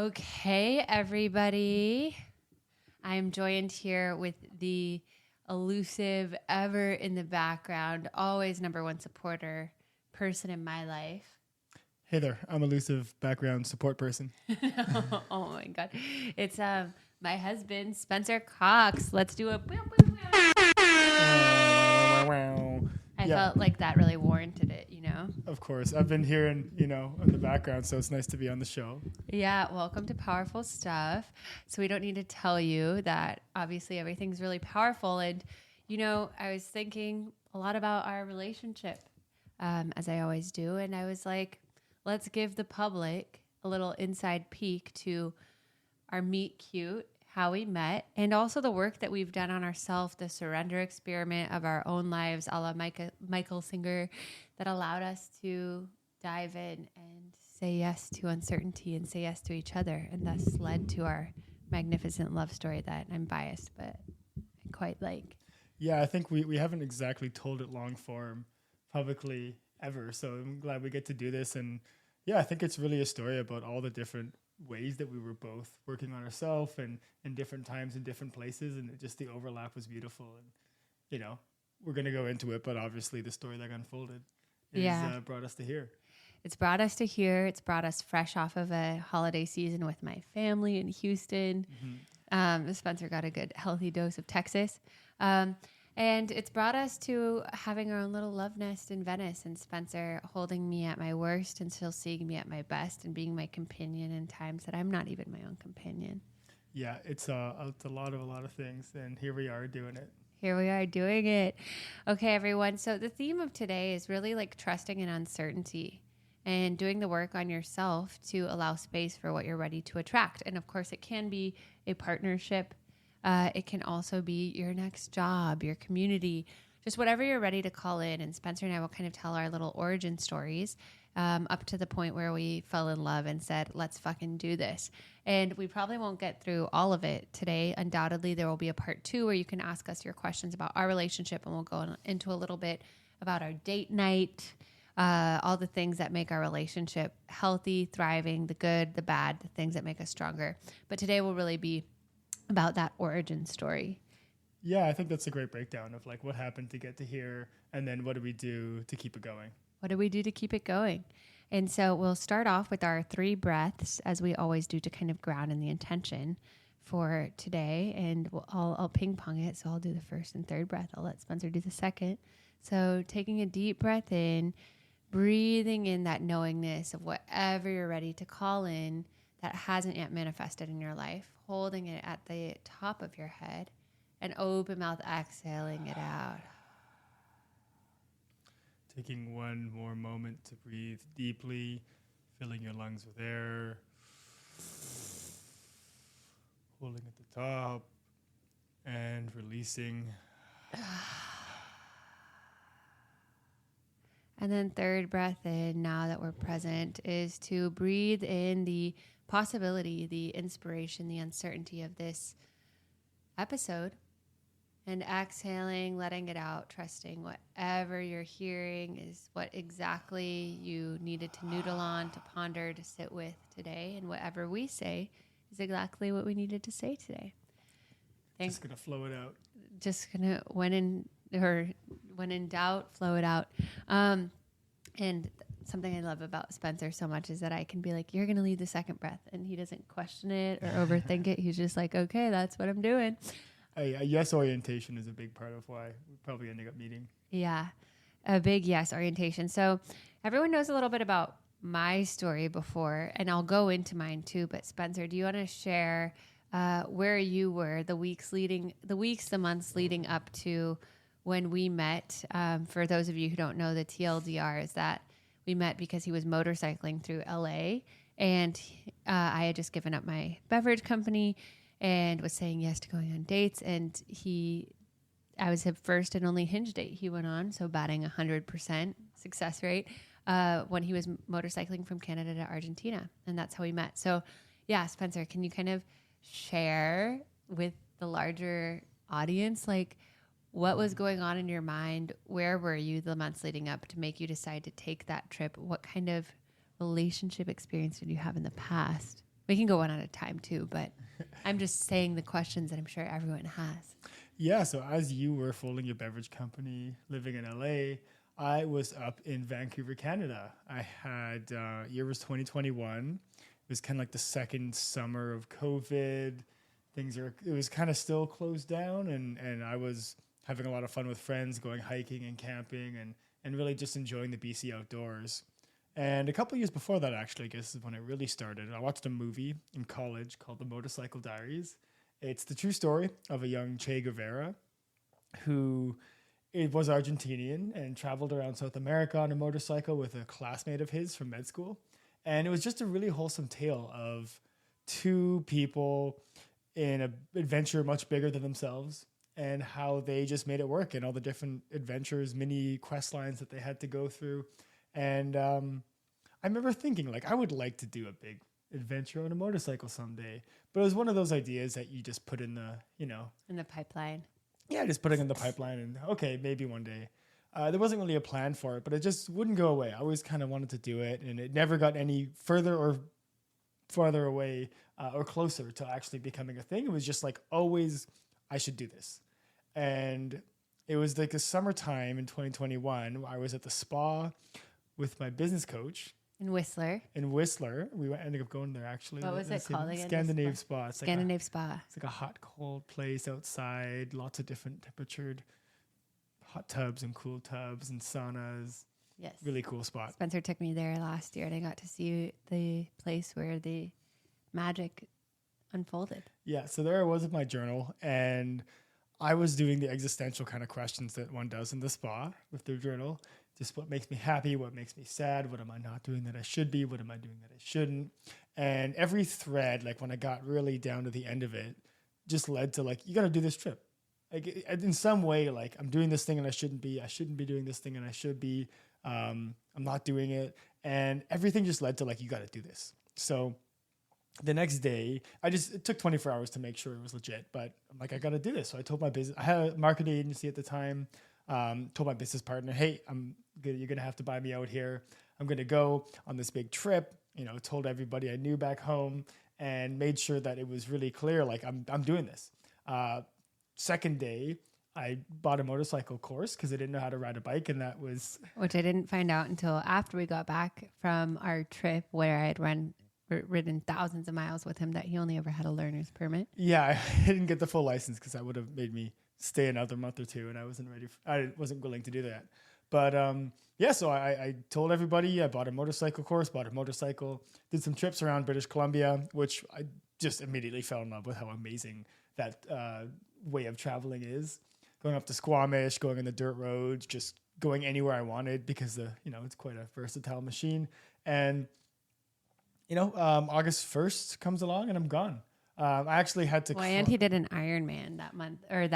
Okay, everybody. I am joined here with the elusive, ever in the background, always number one supporter person in my life. Hey there, I'm elusive background support person. Oh my God. It's my husband, Spencer Cox. Let's do a... I felt like that really warranted it, you know? Of course, I've been hearing, in the background, so it's nice to be on the show. Yeah, welcome to Powerful Stuff. So we don't need to tell you that obviously everything's really powerful. And, I was thinking a lot about our relationship, as I always do. And I was like, let's give the public a little inside peek to our meet cute, how we met, and also the work that we've done on ourselves, the surrender experiment of our own lives, a la Michael Singer, that allowed us to dive in and say yes to uncertainty and say yes to each other, and thus led to our magnificent love story that I'm biased, but I quite like. Yeah, I think we haven't exactly told it long form publicly ever, so I'm glad we get to do this. And yeah, I think it's really a story about all the different ways that we were both working on ourselves and in different times in different places, and just the overlap was beautiful. And we're going to go into it, but obviously the story that unfolded brought us to here. It's brought us to here. It's brought us fresh off of a holiday season with my family in Houston. Spencer got a good healthy dose of Texas. And it's brought us to having our own little love nest in Venice, and Spencer holding me at my worst and still seeing me at my best and being my companion in times that I'm not even my own companion. Yeah, it's a lot of things, and here we are doing it. Here we are doing it. Okay, everyone. So the theme of today is really like trusting in uncertainty and doing the work on yourself to allow space for what you're ready to attract. And of course, it can be a partnership. It can also be your next job, your community, just whatever you're ready to call in. And Spencer and I will kind of tell our little origin stories up to the point where we fell in love and said, let's fucking do this. And we probably won't get through all of it today. Undoubtedly, there will be a part 2 where you can ask us your questions about our relationship, and we'll go into a little bit about our date night, all the things that make our relationship healthy, thriving, the good, the bad, the things that make us stronger. But today will really be about that origin story. Yeah, I think that's a great breakdown of like what happened to get to here, and then what do we do to keep it going? What do we do to keep it going? And so we'll start off with our 3 breaths, as we always do, to kind of ground in the intention for today. And I'll ping pong it. So I'll do the first and third breath. I'll let Spencer do the second. So taking a deep breath in, breathing in that knowingness of whatever you're ready to call in that hasn't yet manifested in your life, holding it at the top of your head, and open mouth exhaling it out. Taking one more moment to breathe deeply, filling your lungs with air, holding at the top, and releasing. And then third breath in, now that we're present, is to breathe in the possibility, the inspiration, the uncertainty of this episode, and exhaling, letting it out, trusting whatever you're hearing is what exactly you needed to noodle on, to ponder, to sit with today, and whatever we say is exactly what we needed to say today. Just gonna flow it out. Just gonna when in doubt, flow it out. And something I love about Spencer so much is that I can be like, you're going to lead the second breath. And he doesn't question it or overthink it. He's just like, okay, that's what I'm doing. Yes orientation is a big part of why we're probably ending up meeting. Yeah, a big yes orientation. So everyone knows a little bit about my story before, and I'll go into mine too. But Spencer, do you want to share where you were the months leading up to when we met? For those of you who don't know, the TLDR is that we met because he was motorcycling through LA, and I had just given up my beverage company and was saying yes to going on dates. And I was his first and only Hinge date he went on, so batting 100% success rate when he was motorcycling from Canada to Argentina, and that's how we met. So yeah, Spencer, can you kind of share with the larger audience, like, what was going on in your mind? Where were you the months leading up to make you decide to take that trip? What kind of relationship experience did you have in the past? We can go one at a time too, but I'm just saying the questions that I'm sure everyone has. Yeah, so as you were folding your beverage company, living in LA, I was up in Vancouver, Canada. I had, year was 2021. It was kind of like the second summer of COVID. It was kind of still closed down, and I was having a lot of fun with friends, going hiking and camping and really just enjoying the BC outdoors. And a couple of years before that, actually, I guess is when it really started. I watched a movie in college called The Motorcycle Diaries. It's the true story of a young Che Guevara who it was Argentinian and traveled around South America on a motorcycle with a classmate of his from med school. And it was just a really wholesome tale of two people in an adventure much bigger than themselves and how they just made it work and all the different adventures, mini quest lines that they had to go through. And I remember thinking, like, I would like to do a big adventure on a motorcycle someday. But it was one of those ideas that you just put in the, In the pipeline. yeah, just putting in the pipeline and, okay, maybe one day. There wasn't really a plan for it, but it just wouldn't go away. I always kind of wanted to do it, and it never got any further or farther away or closer to actually becoming a thing. It was just like, always, I should do this. And it was like a summertime in 2021. I was at the spa with my business coach. In Whistler. We ended up going there, actually. What was it called again? Scandinave Spa. It's Scandinave Spa. It's like a hot, cold place outside. Lots of different temperatured hot tubs and cool tubs and saunas. Yes. Really cool spot. Spencer took me there last year and I got to see the place where the magic unfolded. Yeah, so there I was with my journal, and I was doing the existential kind of questions that one does in the spa with their journal. Just what makes me happy, what makes me sad, what am I not doing that I should be, what am I doing that I shouldn't. And every thread, like when I got really down to the end of it, just led to like, you got to do this trip. Like in some way, like I'm doing this thing and I shouldn't be doing this thing and I should be, I'm not doing it. And everything just led to like, you got to do this. So the next day, it took 24 hours to make sure it was legit, but I'm like, I got to do this. So I told my business, I had a marketing agency at the time, told my business partner, hey, you're going to have to buy me out here. I'm going to go on this big trip, told everybody I knew back home and made sure that it was really clear, like I'm doing this. Second day, I bought a motorcycle course because I didn't know how to ride a bike, and that was... Which I didn't find out until after we got back from our trip where I had ridden thousands of miles with him, that he only ever had a learner's permit. Yeah, I didn't get the full license because that would have made me stay another month or two, and I wasn't willing to do that. But so I told everybody I bought a motorcycle course, bought a motorcycle, did some trips around British Columbia, which I just immediately fell in love with how amazing that way of traveling is. Going up to Squamish, going on the dirt roads, just going anywhere I wanted because it's quite a versatile machine. And August 1st comes along and I'm gone. I actually had to. Well, and he did an Ironman that month, or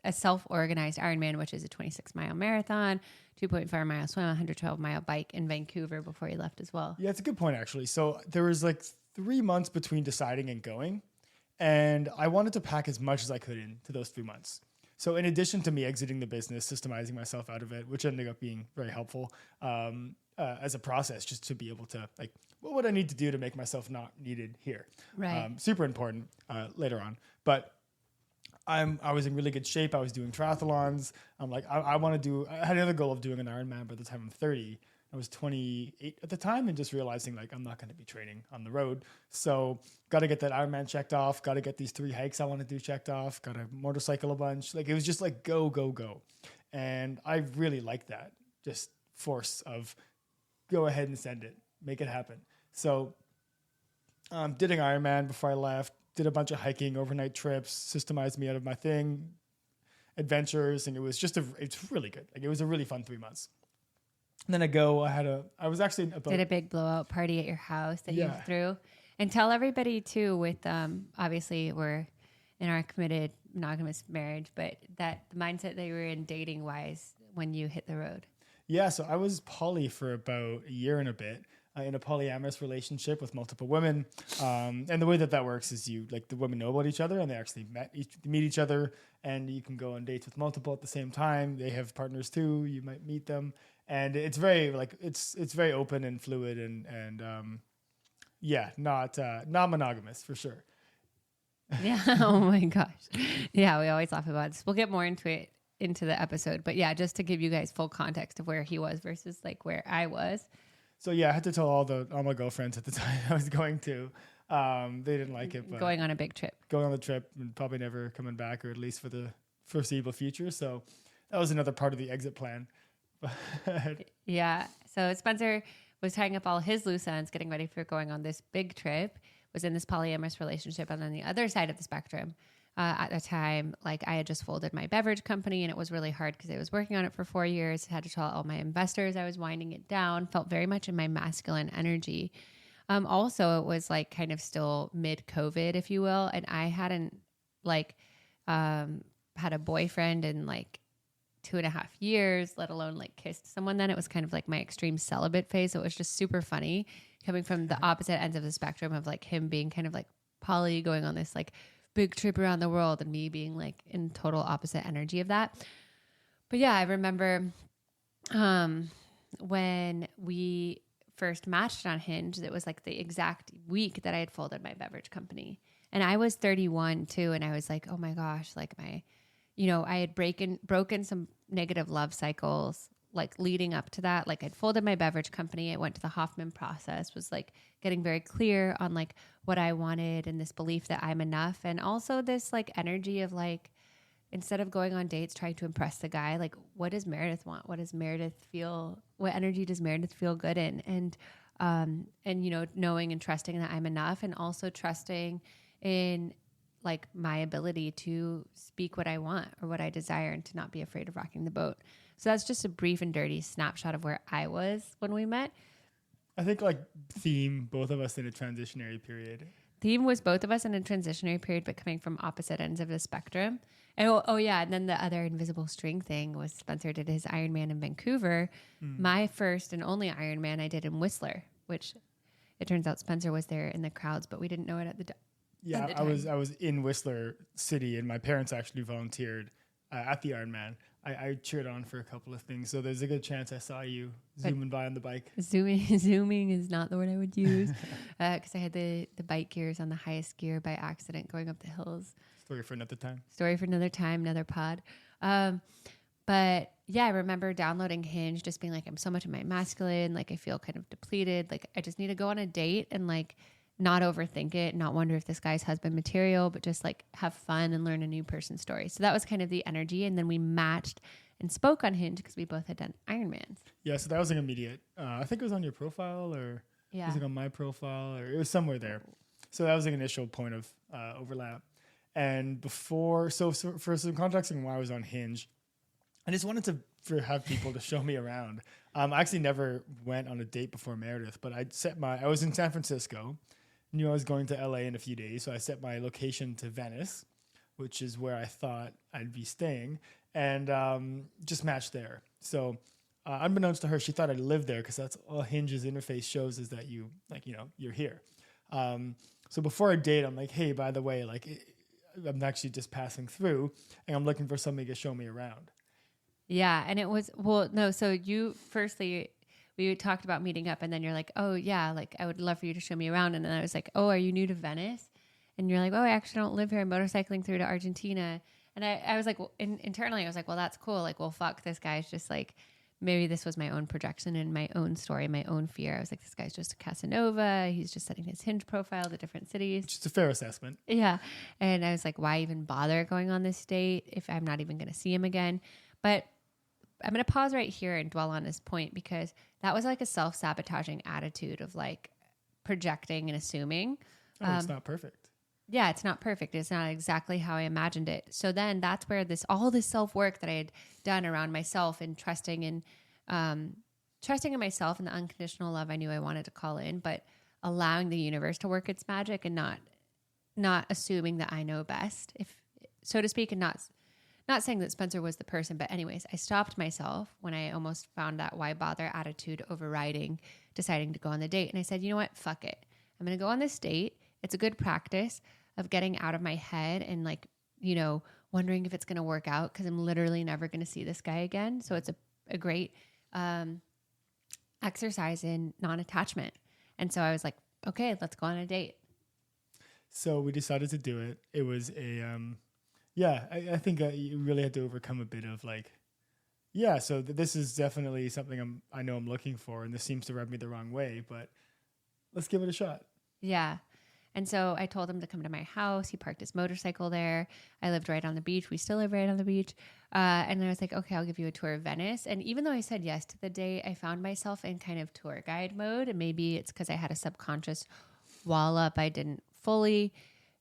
a self-organized Ironman, which is a 26-mile marathon, 2.5-mile swim, 112-mile bike in Vancouver before he left as well. Yeah, it's a good point, actually. So there was like 3 months between deciding and going, and I wanted to pack as much as I could into those 3 months. So in addition to me exiting the business, systemizing myself out of it, which ended up being very helpful as a process, just to be able to like, what would I need to do to make myself not needed here? Right. Super important later on. But I was in really good shape. I was doing triathlons. I'm like, I had another goal of doing an Ironman by the time I'm 30. I was 28 at the time and just realizing like, I'm not going to be training on the road. So got to get that Ironman checked off. Got to get these 3 hikes I want to do checked off. Got to motorcycle a bunch. Like it was just like, go, go, go. And I really liked that just force of go ahead and send it, make it happen. So did an Ironman before I left, did a bunch of hiking, overnight trips, systemized me out of my thing, adventures. And it was just it's really good. Like it was a really fun 3 months. And then I was actually did a big blowout party at your house that you threw. And tell everybody too, with obviously we're in our committed monogamous marriage, but that the mindset that you were in dating wise when you hit the road. Yeah, so I was poly for about a year and a bit in a polyamorous relationship with multiple women. And the way that works is the women know about each other and they actually meet each other, and you can go on dates with multiple at the same time. They have partners too. You might meet them. And it's very it's very open and fluid and yeah, not monogamous for sure. Yeah. Oh my gosh. Yeah. We always laugh about this. We'll get more into it into the episode, but yeah, just to give you guys full context of where he was versus like where I was. So yeah, I had to tell all my girlfriends at the time I was going to. They didn't like it, but Going on a big trip. Going on the trip and probably never coming back, or at least for the foreseeable future. So that was another part of the exit plan. Yeah. So Spencer was tying up all his loose ends, getting ready for going on this big trip, was in this polyamorous relationship. And on the other side of the spectrum, at the time, like I had just folded my beverage company and it was really hard because I was working on it for 4 years. Had to tell all my investors I was winding it down, felt very much in my masculine energy. Also, it was like kind of still mid COVID, if you will. And I hadn't like had a boyfriend in like 2.5 years, let alone like kissed someone. Then it was kind of like my extreme celibate phase. So it was just super funny coming from the opposite ends of the spectrum of like him being kind of like poly, going on this like big trip around the world, and me being like in total opposite energy of that. But yeah, I remember when we first matched on Hinge, it was like the exact week that I had folded my beverage company. And I was 31 too. And I was like, oh my gosh, like I had broken some negative love cycles, like leading up to that. Like I'd folded my beverage company. I went to the Hoffman process, was like getting very clear on like what I wanted and this belief that I'm enough. And also this like energy of like, instead of going on dates, trying to impress the guy, like what does Meredith want? What does Meredith feel? What energy does Meredith feel good in? And knowing and trusting that I'm enough, and also trusting in like my ability to speak what I want or what I desire and to not be afraid of rocking the boat. So that's just a brief and dirty snapshot of where I was when we met. I think like theme, both of us in a transitionary period. Theme was both of us in a transitionary period, but coming from opposite ends of the spectrum. And and then the other invisible string thing was Spencer did his Ironman in Vancouver. My first and only Ironman I did in Whistler, which it turns out Spencer was there in the crowds, but we didn't know it at the time. Yeah, I was in Whistler City, and my parents actually volunteered at the Ironman. I cheered on for a couple of things, so there's a good chance I saw you zooming by on the bike. Zooming is not the word I would use, because I had the bike gears on the highest gear by accident going up the hills. Story for another time, another pod. But yeah, I remember downloading Hinge, just being like, I'm so much of my masculine, like I feel kind of depleted, like I just need to go on a date and like not overthink it, not wonder if this guy's husband material, but just like have fun and learn a new person's story. So that was kind of the energy. And then we matched and spoke on Hinge because we both had done Ironmans. Yeah, so that was an immediate. I think it was on your profile, or was it on my profile, or it was somewhere there. So that was an initial point of overlap. And before, so for some context on why I was on Hinge, I just wanted to have people to show me around. I actually never went on a date before Meredith, but I was in San Francisco. Knew I was going to LA in a few days, so I set my location to Venice, which is where I thought I'd be staying, and just matched there. So unbeknownst to her, she thought I lived there because that's all Hinge's interface shows, is that you're here. So before a date, I'm like, hey, by the way, I'm actually just passing through, and I'm looking for somebody to show me around. Yeah, and it was so you firstly. We talked about meeting up, and then you're like, oh yeah, like I would love for you to show me around. And then I was like, oh, are you new to Venice? And you're like, oh, I actually don't live here. I'm motorcycling through to Argentina. And I was like, internally, I was like, well, that's cool. Like, well, fuck, this guy's just like, maybe this was my own projection and my own story, my own fear. I was like, this guy's just a Casanova. He's just setting his Hinge profile to different cities. Just a fair assessment. Yeah. And I was like, why even bother going on this date if I'm not even going to see him again? But I'm going to pause right here and dwell on this point, because that was like a self-sabotaging attitude of like projecting and assuming. It's not perfect. Yeah, it's not perfect. It's not exactly how I imagined it. So then that's where all this self-work that I had done around myself and trusting in myself and the unconditional love I knew I wanted to call in, but allowing the universe to work its magic and not assuming that I know best, if so to speak, and not saying that Spencer was the person, but anyways, I stopped myself when I almost found that why bother attitude overriding deciding to go on the date. And I said, you know what? Fuck it. I'm going to go on this date. It's a good practice of getting out of my head and like, wondering if it's going to work out, because I'm literally never going to see this guy again. So it's a great exercise in non-attachment. And so I was like, okay, let's go on a date. So we decided to do it. It was I think you really had to overcome a bit of like, so this is definitely something I know I'm looking for, and this seems to rub me the wrong way, but let's give it a shot. Yeah. And so I told him to come to my house. He parked his motorcycle there. I lived right on the beach. We still live right on the beach. And I was like, okay, I'll give you a tour of Venice. And even though I said yes to the date, I found myself in kind of tour guide mode. And maybe it's because I had a subconscious wall up I didn't fully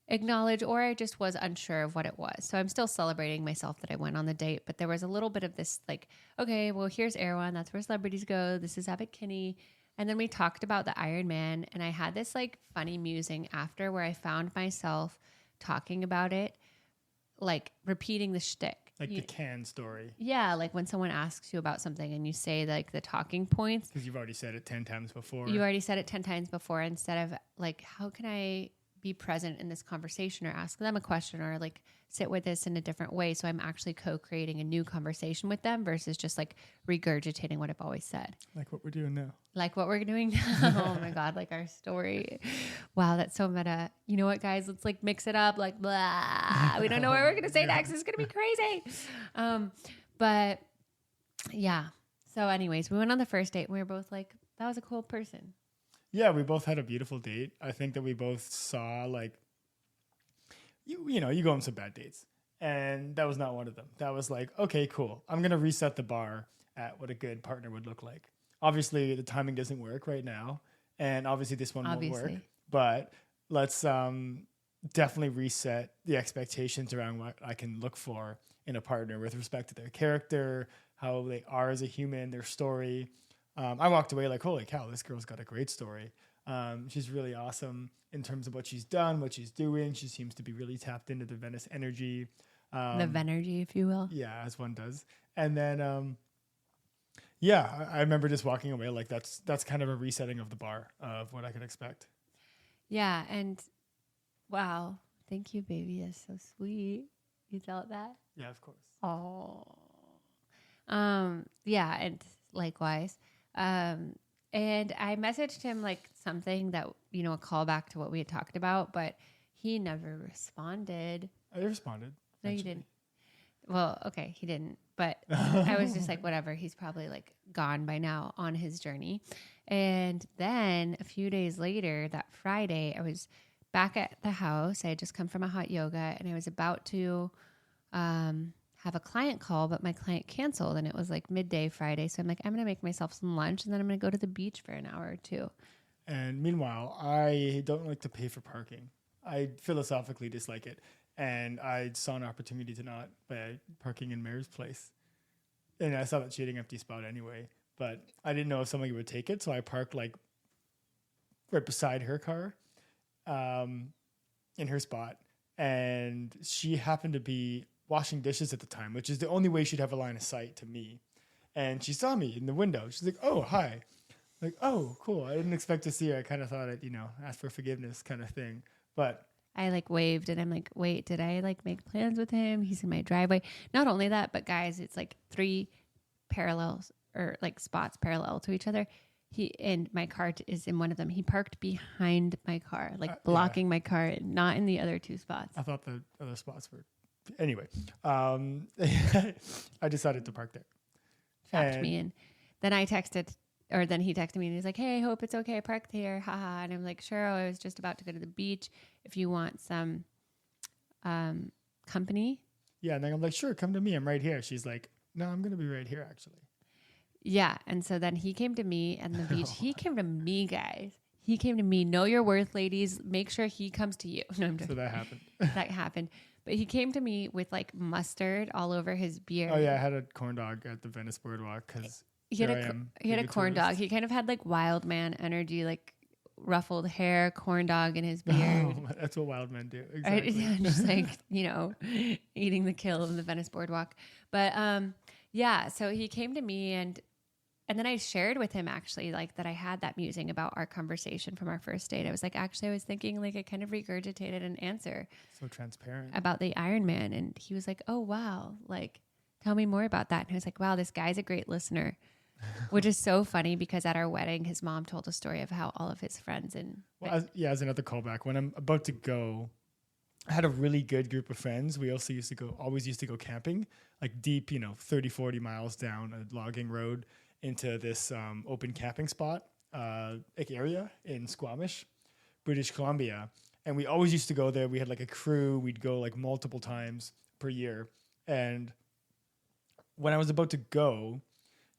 acknowledge, or I just was unsure of what it was. So I'm still celebrating myself that I went on the date. But there was a little bit of this like, okay, well, here's Erewhon. That's where celebrities go. This is Abbott Kinney. And then we talked about the Iron Man, and I had this like funny musing after where I found myself talking about it, like repeating the shtick. Like the can story. Yeah, like when someone asks you about something and you say like the talking points. Because you've already said it 10 times before. You already said it 10 times before, instead of like, how can I be present in this conversation or ask them a question or like sit with this in a different way. So I'm actually co-creating a new conversation with them versus just like regurgitating what I've always said. Like what we're doing now. Like what we're doing now. Oh my God. Like our story. Wow. That's so meta. You know what, guys? Let's like mix it up. Like, blah. We don't know what we're going to say next. It's going to be crazy. But yeah. So anyways, we went on the first date and we were both like, that was a cool person. Yeah, we both had a beautiful date. I think that we both saw like, you know, you go on some bad dates, and that was not one of them. That was like, okay, cool. I'm going to reset the bar at what a good partner would look like. Obviously, the timing doesn't work right now, and obviously this one won't work. But let's definitely reset the expectations around what I can look for in a partner with respect to their character, how they are as a human, their story. I walked away like, holy cow, this girl's got a great story. She's really awesome in terms of what she's done, what she's doing. She seems to be really tapped into the Venice energy. The Venergy, if you will. Yeah, as one does. And then, I remember just walking away like that's kind of a resetting of the bar of what I could expect. Yeah, and wow, thank you, baby. That's so sweet. You felt that? Yeah, of course. Oh. Yeah, and likewise. And I messaged him like something that, you know, a callback to what we had talked about, but he never responded. I responded. No, you didn't. Well, okay, he didn't. But I was just like, whatever. He's probably like gone by now on his journey. And then a few days later, that Friday, I was back at the house. I had just come from a hot yoga, and I was about to have a client call, but my client canceled, and it was like midday Friday. So I'm like, I'm going to make myself some lunch, and then I'm going to go to the beach for an hour or two. And meanwhile, I don't like to pay for parking. I philosophically dislike it. And I saw an opportunity to not by parking in Mer's place. And I saw that she had an empty spot anyway, but I didn't know if somebody would take it. So I parked like right beside her car in her spot. And she happened to be washing dishes at the time, which is the only way she'd have a line of sight to me. And she saw me in the window. She's like, oh, hi. Like, oh, cool. I didn't expect to see her. I kind of thought I'd, ask for forgiveness kind of thing. But I like waved, and I'm like, wait, did I like make plans with him? He's in my driveway. Not only that, but guys, it's like 3 parallels or like spots parallel to each other. And my car is in one of them. He parked behind my car, like blocking my car, not in the other 2 spots. I thought the other spots were. Anyway, I decided to park there. Trapped me in. Then he texted me and he's like, hey, I hope it's okay. I parked here. Haha. And I'm like, sure. I was just about to go to the beach. If you want some company. Yeah. And then I'm like, sure, come to me. I'm right here. She's like, no, I'm going to be right here, actually. Yeah. And so then he came to me and the beach. He came to me, guys. He came to me. Know your worth, ladies. Make sure he comes to you. No, I'm joking. So that happened. That happened. But he came to me with like mustard all over his beard. Oh, yeah. I had a corn dog at the Venice Boardwalk because he had a corn dog. He kind of had like wild man energy, like ruffled hair, corn dog in his beard. Oh, that's what wild men do. Exactly. Just like, eating the kill of the Venice Boardwalk. But so he came to me and then I shared with him actually like that I had that musing about our conversation from our first date. I was like, actually, I was thinking like I kind of regurgitated an answer. So transparent. About the Iron Man. And he was like, oh, wow. Like, tell me more about that. And I was like, wow, this guy's a great listener. which is so funny because at our wedding, his mom told a story of how all of his friends and Well, as another callback, when I'm about to go, I had a really good group of friends. We also always used to go camping, like deep, 30, 40 miles down a logging road into this open camping spot, area in Squamish, British Columbia. And we always used to go there. We had like a crew. We'd go like multiple times per year. And when I was about to go,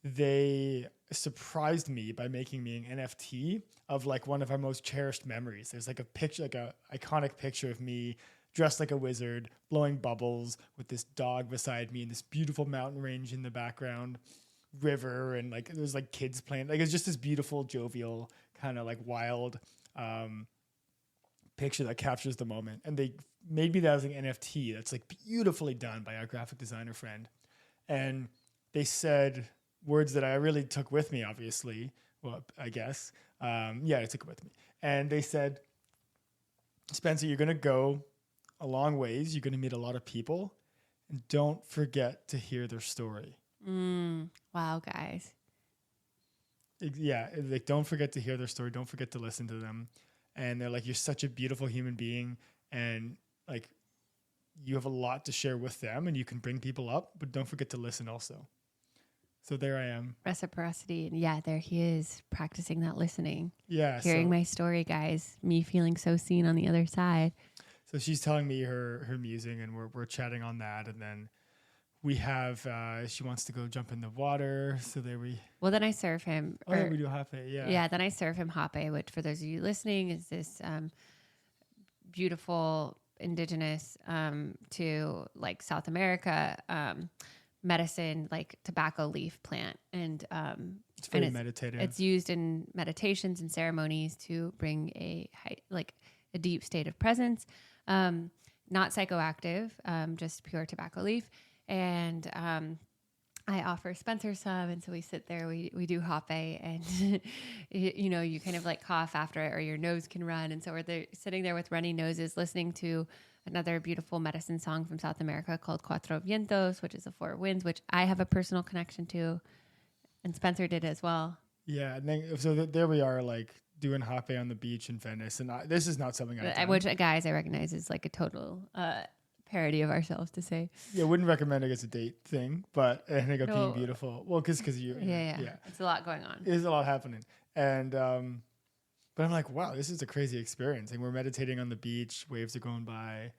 they surprised me by making me an NFT of like one of our most cherished memories. There's like a picture, like a iconic picture of me dressed like a wizard, blowing bubbles with this dog beside me and this beautiful mountain range in the background, river, and like there's like kids playing. Like it's just this beautiful, jovial, kind of like wild picture that captures the moment. And they made me that as an NFT that's like beautifully done by our graphic designer friend. And they said words that I really took with me, obviously. Well, I guess. I took it with me. And they said, Spencer, you're going to go a long ways. You're going to meet a lot of people. And don't forget to hear their story. Wow, guys. Yeah, like don't forget to hear their story. Don't forget to listen to them. And they're like, you're such a beautiful human being. And like, you have a lot to share with them and you can bring people up, but don't forget to listen also. So there I am. Reciprocity. And yeah, there he is practicing that listening. Yeah. Hearing my story, guys, me feeling so seen on the other side. So she's telling me her musing and we're chatting on that. And then we have, she wants to go jump in the water. So there we. Well, then I serve him. We do hape. Yeah. Yeah. Then I serve him hape, which for those of you listening is this beautiful indigenous to like South America medicine, like tobacco leaf plant. And it's very meditative. It's used in meditations and ceremonies to bring a deep state of presence. Not psychoactive, just pure tobacco leaf. And I offer Spencer some, and so we sit there, we do hape, and you kind of like cough after it, or your nose can run, and so we're there, sitting there with runny noses, listening to another beautiful medicine song from South America called Cuatro Vientos, which is the Four Winds, which I have a personal connection to, and Spencer did as well. Yeah, and then, so there we are, like doing hape on the beach in Venice, and this is not something I've done. Which, guys, I recognize is like a total parody of ourselves to say. Yeah, wouldn't recommend it as a date thing, but I think of being beautiful. Well, because you. Yeah. It's a lot going on. There's a lot happening, and but I'm like, wow, this is a crazy experience. And we're meditating on the beach, waves are going by,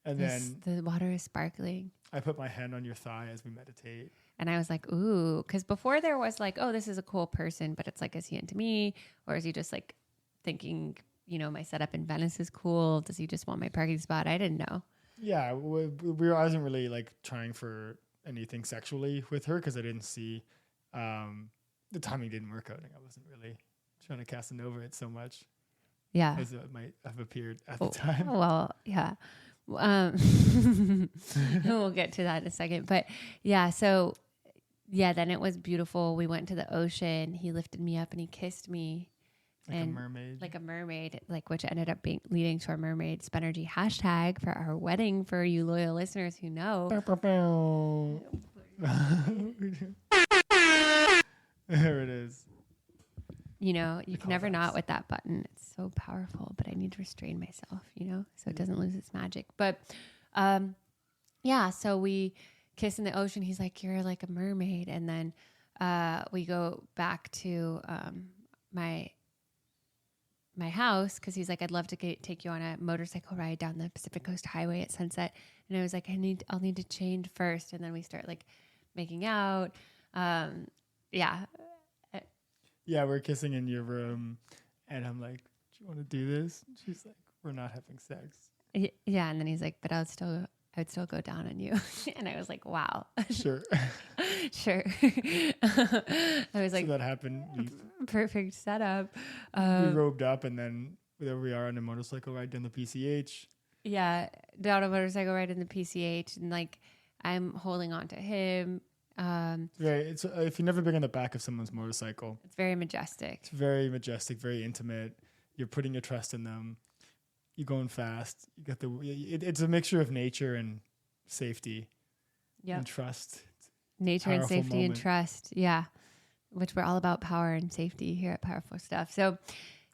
and then the water is sparkling. I put my hand on your thigh as we meditate. And I was like, ooh, because before there was like, oh, this is a cool person, but it's like, is he into me? Or is he just like thinking, my setup in Venice is cool? Does he just want my parking spot? I didn't know. Yeah, I wasn't really like trying for anything sexually with her because I didn't see, the timing didn't work out. I wasn't really trying to cast over it so much. Yeah. As it might have appeared at the time. Well, yeah. We'll get to that in a second. But yeah, so yeah, then it was beautiful. We went to the ocean. He lifted me up and he kissed me. Like a mermaid. Which ended up leading to our mermaid Spenergy hashtag for our wedding for you loyal listeners who know. There it is. You can never not with that button. It's so powerful, but I need to restrain myself, so it doesn't lose its magic. But so we kiss in the ocean. He's like, you're like a mermaid. And then we go back to my house because he's like, I'd love to take you on a motorcycle ride down the Pacific Coast Highway at sunset. And I was like, I'll need to change first. And then we start like making out. Yeah, we're kissing in your room, and I'm like, do you want to do this? And she's like, we're not having sex. Yeah, and then he's like, but I would still go down on you. And I was like, wow. Sure. Sure. I was like, so that happened. Perfect setup. We robed up, and then there we are on a motorcycle ride down the PCH. Yeah, down a motorcycle ride in the PCH, and like I'm holding on to him. It's if you've never been on the back of someone's motorcycle, it's very majestic. It's very majestic, very intimate. You're putting your trust in them. You're going fast. You got it's a mixture of nature and safety. Yeah. And trust. Nature and safety moment. and trust. Yeah. which we're all about power and safety here at Powerful Stuff. So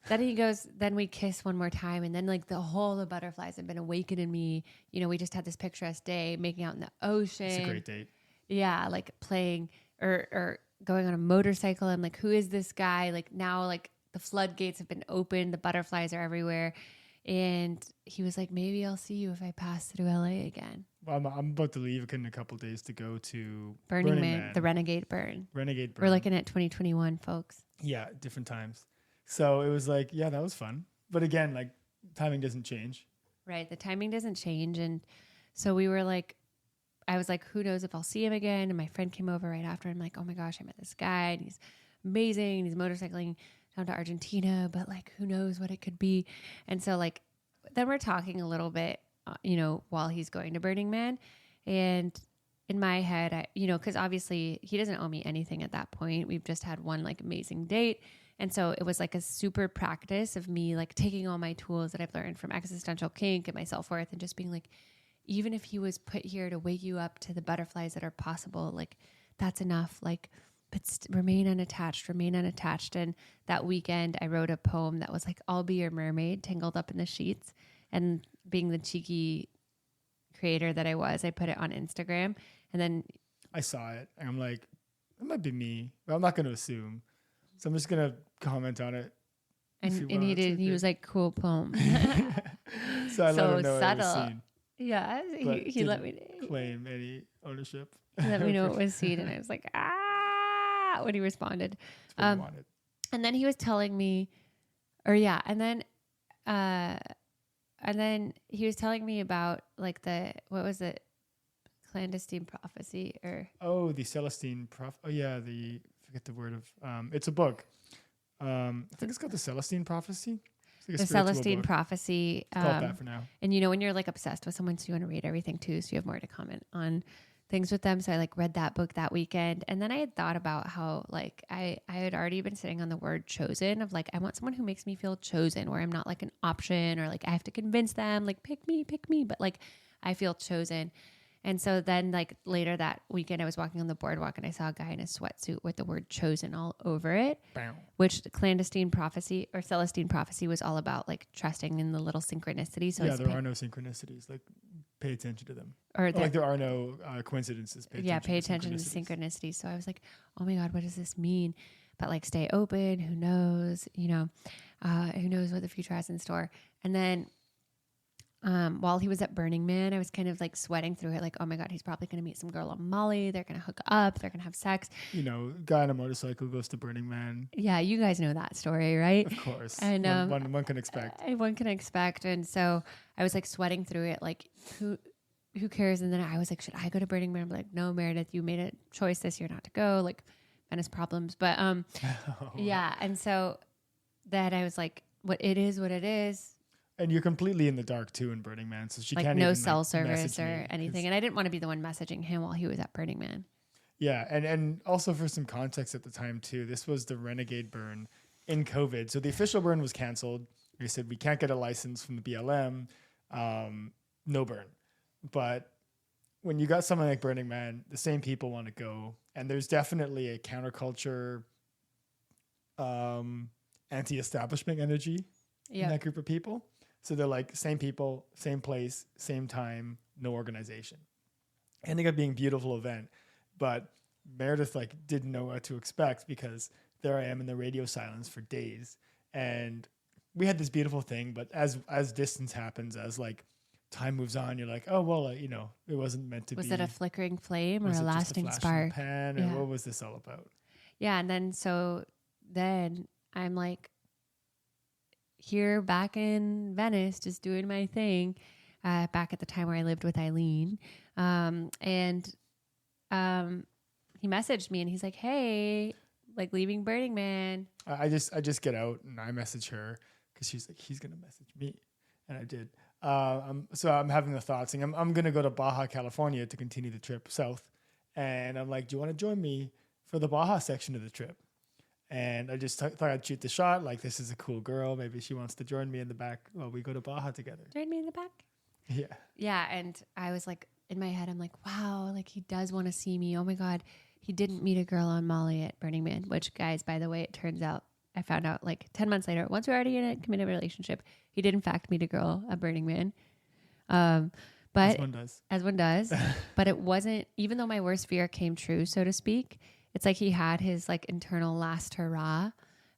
then he goes, then we kiss one more time. And then like the butterflies have been awakened in me. You know, we just had this picturesque day making out in the ocean. It's a great date. Yeah. Like playing or going on a motorcycle. I'm like, who is this guy? Like now, like the floodgates have been opened. The butterflies are everywhere. And he was like, maybe I'll see you if I pass through LA again. Well, I'm about to leave in a couple of days to go to Burning Man, the Renegade Burn. Renegade Burn. We're looking at 2021, folks. Yeah, different times. So it was like, yeah, that was fun. But again, like timing doesn't change. Right. The timing doesn't change. And so we were like, I was like, who knows if I'll see him again? And my friend came over right after. I'm like, oh my gosh, I met this guy and he's amazing. And he's motorcycling down to Argentina, but like, who knows what it could be? And so like, then we're talking a little bit, while he's going to Burning Man. And in my head, because obviously he doesn't owe me anything at that point. We've just had one like amazing date. And so it was like a super practice of me like taking all my tools that I've learned from existential kink and my self-worth and just being like, even if he was put here to wake you up to the butterflies that are possible, like that's enough. Like, but remain unattached. And that weekend I wrote a poem that was like, I'll be your mermaid tangled up in the sheets. And being the cheeky creator that I was, I put it on Instagram. And then I saw it and I'm like, it might be me, but I'm not going to assume. So I'm just going to comment on it. And he did. He was like, cool poem. So I let him know subtle. it was seen. Yeah. He let me claim any ownership. He let me know it was seen. And I was like, when he responded. That's what he wanted. And then he was telling me, and then he was telling me about like what was it? Clandestine prophecy the Celestine forget the word of, it's a book. I think it's called the Celestine prophecy. Like the Celestine prophecy. Call it that for now. And when you're like obsessed with someone, so you want to read everything too. So you have more to comment on things with them. So I like read that book that weekend. And then I had thought about how like I had already been sitting on the word chosen of like, I want someone who makes me feel chosen, where I'm not like an option or like I have to convince them like, pick me, but like I feel chosen. And so then like later that weekend I was walking on the boardwalk and I saw a guy in a sweatsuit with the word chosen all over it, which the clandestine prophecy or Celestine prophecy was all about like trusting in the little synchronicity. So there are no synchronicities. Like pay attention to them. Or like there are no coincidences. Pay attention to synchronicities. So I was like, oh my God, what does this mean? But like stay open. Who knows? Who knows what the future has in store? And then while he was at Burning Man, I was kind of like sweating through it. Like, oh my God, he's probably going to meet some girl on Molly. They're going to hook up. They're going to have sex. Guy on a motorcycle goes to Burning Man. Yeah. You guys know that story, right? Of course. And one can expect. One can expect. And so I was like sweating through it. Like who cares? And then I was like, should I go to Burning Man? I'm like, no, Meredith, you made a choice this year not to go. Like Venice problems. But yeah. And so then I was like, what it is. And you're completely in the dark too in Burning Man, so she like can't no even cell service or anything. And I didn't want to be the one messaging him while he was at Burning Man. Yeah, and also for some context at the time too, this was the Renegade Burn in COVID. So the official burn was canceled. They said we can't get a license from the BLM, no burn. But when you got something like Burning Man, the same people want to go, and there's definitely a counterculture, anti-establishment energy in that group of people. So they're like same people, same place, same time, no organization. Ending up being a beautiful event. But Meredith like didn't know what to expect because there I am in the radio silence for days. And we had this beautiful thing, but as distance happens, as like time moves on, you're like, oh, well, it wasn't meant to be. Was it a flickering flame or a lasting spark? Pan, or what was this all about? Yeah. And then I'm like, here back in Venice, just doing my thing, back at the time where I lived with Eileen. And he messaged me and he's like, hey, like leaving Burning Man. I just get out and I message her because she's like, he's going to message me. And I did. So I'm having the thoughts and I'm going to go to Baja, California to continue the trip south. And I'm like, do you want to join me for the Baja section of the trip? And I just thought I'd shoot the shot. Like, this is a cool girl. Maybe she wants to join me in the back while we go to Baja together. Join me in the back? Yeah. Yeah. And I was like, in my head, I'm like, wow, like he does want to see me. Oh my God. he didn't meet a girl on Molly at Burning Man, which, guys, by the way, it turns out I found out like 10 months later, once we were already in a committed relationship, he did in fact meet a girl at Burning Man. But as one does, but it wasn't, even though my worst fear came true, so to speak, it's like he had his like internal last hurrah.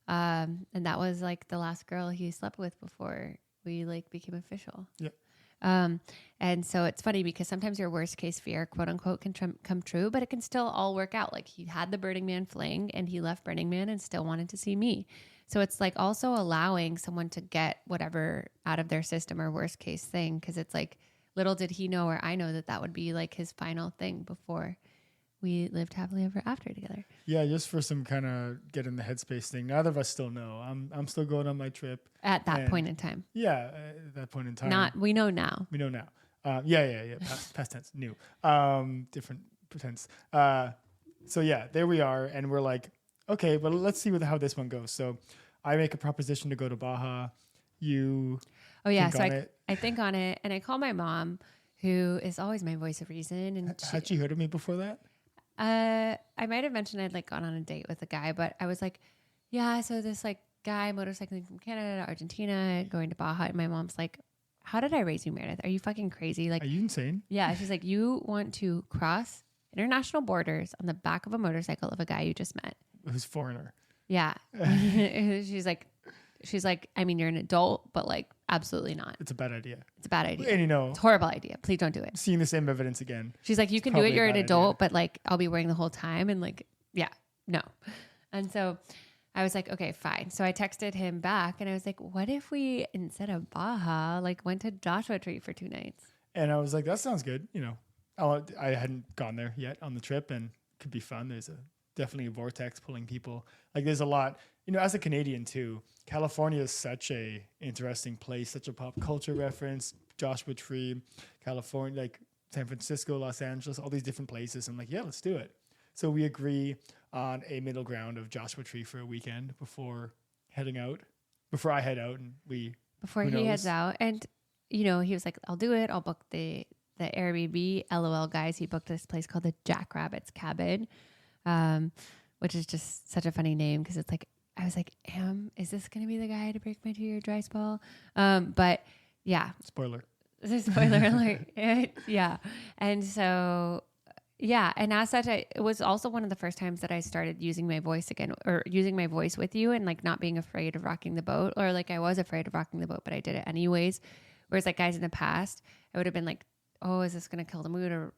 And that was like the last girl he slept with before we like became official. Yep. And so it's funny because sometimes your worst case fear, quote unquote, can come true, but it can still all work out. Like he had the Burning Man fling and he left Burning Man and still wanted to see me. So it's like also allowing someone to get whatever out of their system or worst case thing. Cause it's like, little did he know, or I know that would be like his final thing before we lived happily ever after together. Yeah, just for some kind of get in the headspace thing. Neither of us still know. I'm still going on my trip at that point in time. Yeah, at that point in time. We know now. We know now. Yeah. Past tense, new. Different tense. So yeah, there we are, and we're like, okay, but let's see how this one goes. So I make a proposition to go to Baja. You. Oh yeah, so I think on it, and I call my mom, who is always my voice of reason. And had she heard of me before that? I might have mentioned I'd like gone on a date with a guy, but I was like, yeah, so this like guy motorcycling from Canada to Argentina, going to Baja. And my mom's like, how did I raise you, Meredith? Are you fucking crazy? Like, are you insane? Yeah. She's like, you want to cross international borders on the back of a motorcycle of a guy you just met. Who's foreigner. Yeah. She's like, I mean, you're an adult, but like, absolutely not. It's a bad idea. It's a bad idea. And it's a horrible idea. Please don't do it. Seeing the same evidence again. She's like, you can do it. You're an adult, but like, I'll be worrying the whole time. And like, yeah, no. And so I was like, okay, fine. So I texted him back and I was like, what if we, instead of Baja, like went to Joshua Tree for 2 nights? And I was like, that sounds good. You know, I hadn't gone there yet on the trip and it could be fun. There's definitely a vortex pulling people. Like there's a lot, you know, as a Canadian too, California is such a interesting place, such a pop culture reference. Joshua Tree, California, like San Francisco, Los Angeles, all these different places. I'm like, yeah, let's do it. So we agree on a middle ground of Joshua Tree for a weekend before I head out, and before he heads out. And, you know, he was like, I'll do it. I'll book the Airbnb. LOL, guys. He booked this place called the Jackrabbits Cabin, which is just such a funny name because it's like, I was like, is this going to be the guy to break my 2-year dry spell? But yeah. Spoiler alert. Yeah. And so, yeah. And as such, it was also one of the first times that I started using my voice again, or using my voice with you and like not being afraid of rocking the boat, or like I was afraid of rocking the boat, but I did it anyways. Whereas like guys in the past, I would have been like, oh, is this going to kill the mood or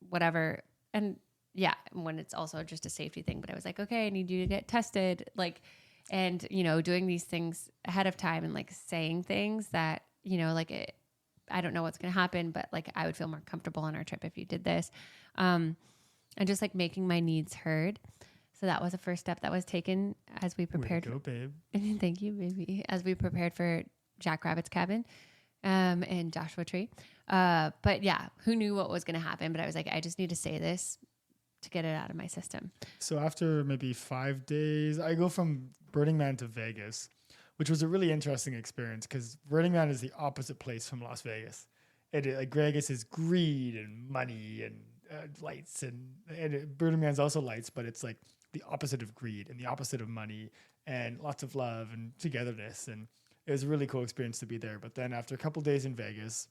whatever? And yeah, when it's also just a safety thing. But I was like, okay, I need you to get tested. Like, and, you know, doing these things ahead of time and like saying things that, you know, like I don't know what's going to happen, but like I would feel more comfortable on our trip if you did this. And just like making my needs heard. So that was the first step that was taken as we prepared. Way to go, babe. Thank you, baby. As we prepared for Jackrabbit's Cabin and Joshua Tree. But yeah, who knew what was going to happen? But I was like, I just need to say this to get it out of my system. So after maybe 5 days, I go from Burning Man to Vegas, which was a really interesting experience because Burning Man is the opposite place from Las Vegas. Like Vegas is greed and money and lights, and Burning Man's also lights, but it's like the opposite of greed and the opposite of money and lots of love and togetherness. And it was a really cool experience to be there. But then after a couple days in Vegas,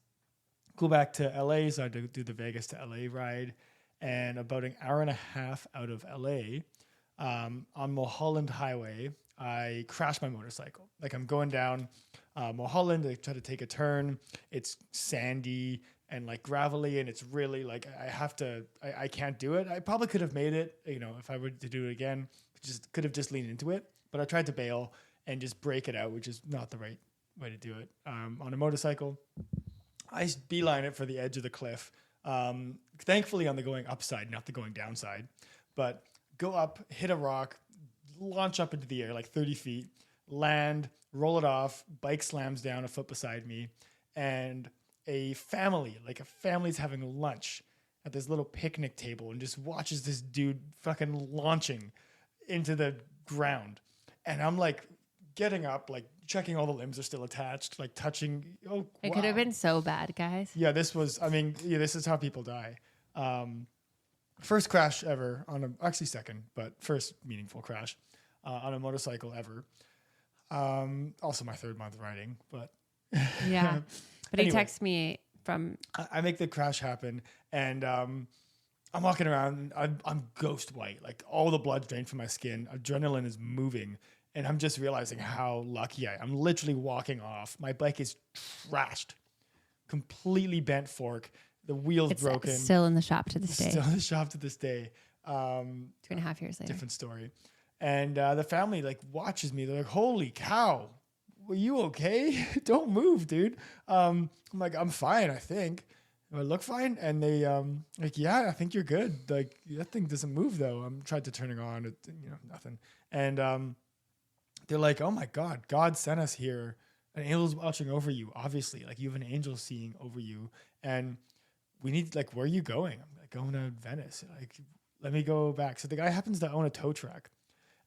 go back to LA. So I had to do the Vegas to LA ride. And about an hour and a half out of LA, on Mulholland Highway, I crashed my motorcycle. Like I'm going down Mulholland, I try to take a turn. It's sandy and like gravelly, and it's really like I can't do it. I probably could have made it, you know, if I were to do it again. Could have just leaned into it, but I tried to bail and just break it out, which is not the right way to do it. On a motorcycle, I beeline it for the edge of the cliff. Thankfully on the going up side, not the going down side, but go up, hit a rock, launch up into the air, like 30 feet, land, roll it off, bike slams down a foot beside me, and a family's having lunch at this little picnic table and just watches this dude fucking launching into the ground. And I'm like getting up, like checking all the limbs are still attached, like touching. Oh, it could have been so bad, guys. Yeah, this is how people die. first crash ever actually second, but first meaningful crash on a motorcycle ever. Also my third month riding, but yeah. But anyway, he texts me from. I make the crash happen, and I'm walking around. I'm ghost white, like all the blood's drained from my skin. Adrenaline is moving, and I'm just realizing how lucky I am. I'm literally walking off. My bike is trashed, completely bent fork. The wheel's broken. Still in the shop to this day. Still in the shop to this day. 2.5 years later. Different story. And the family like watches me. They're like, "Holy cow, were you okay? Don't move, dude." I'm like, "I'm fine, I think. Do I look fine?" And they like, "Yeah, I think you're good. Like that thing doesn't move though." I'm tried to turn it on, nothing. And they're like, "Oh my God, God sent us here. An angel's watching over you. Obviously, like you have an angel seeing over you, and we need like, where are you going?" I'm like, "Going to Venice. Like, let me go back." So the guy happens to own a tow truck,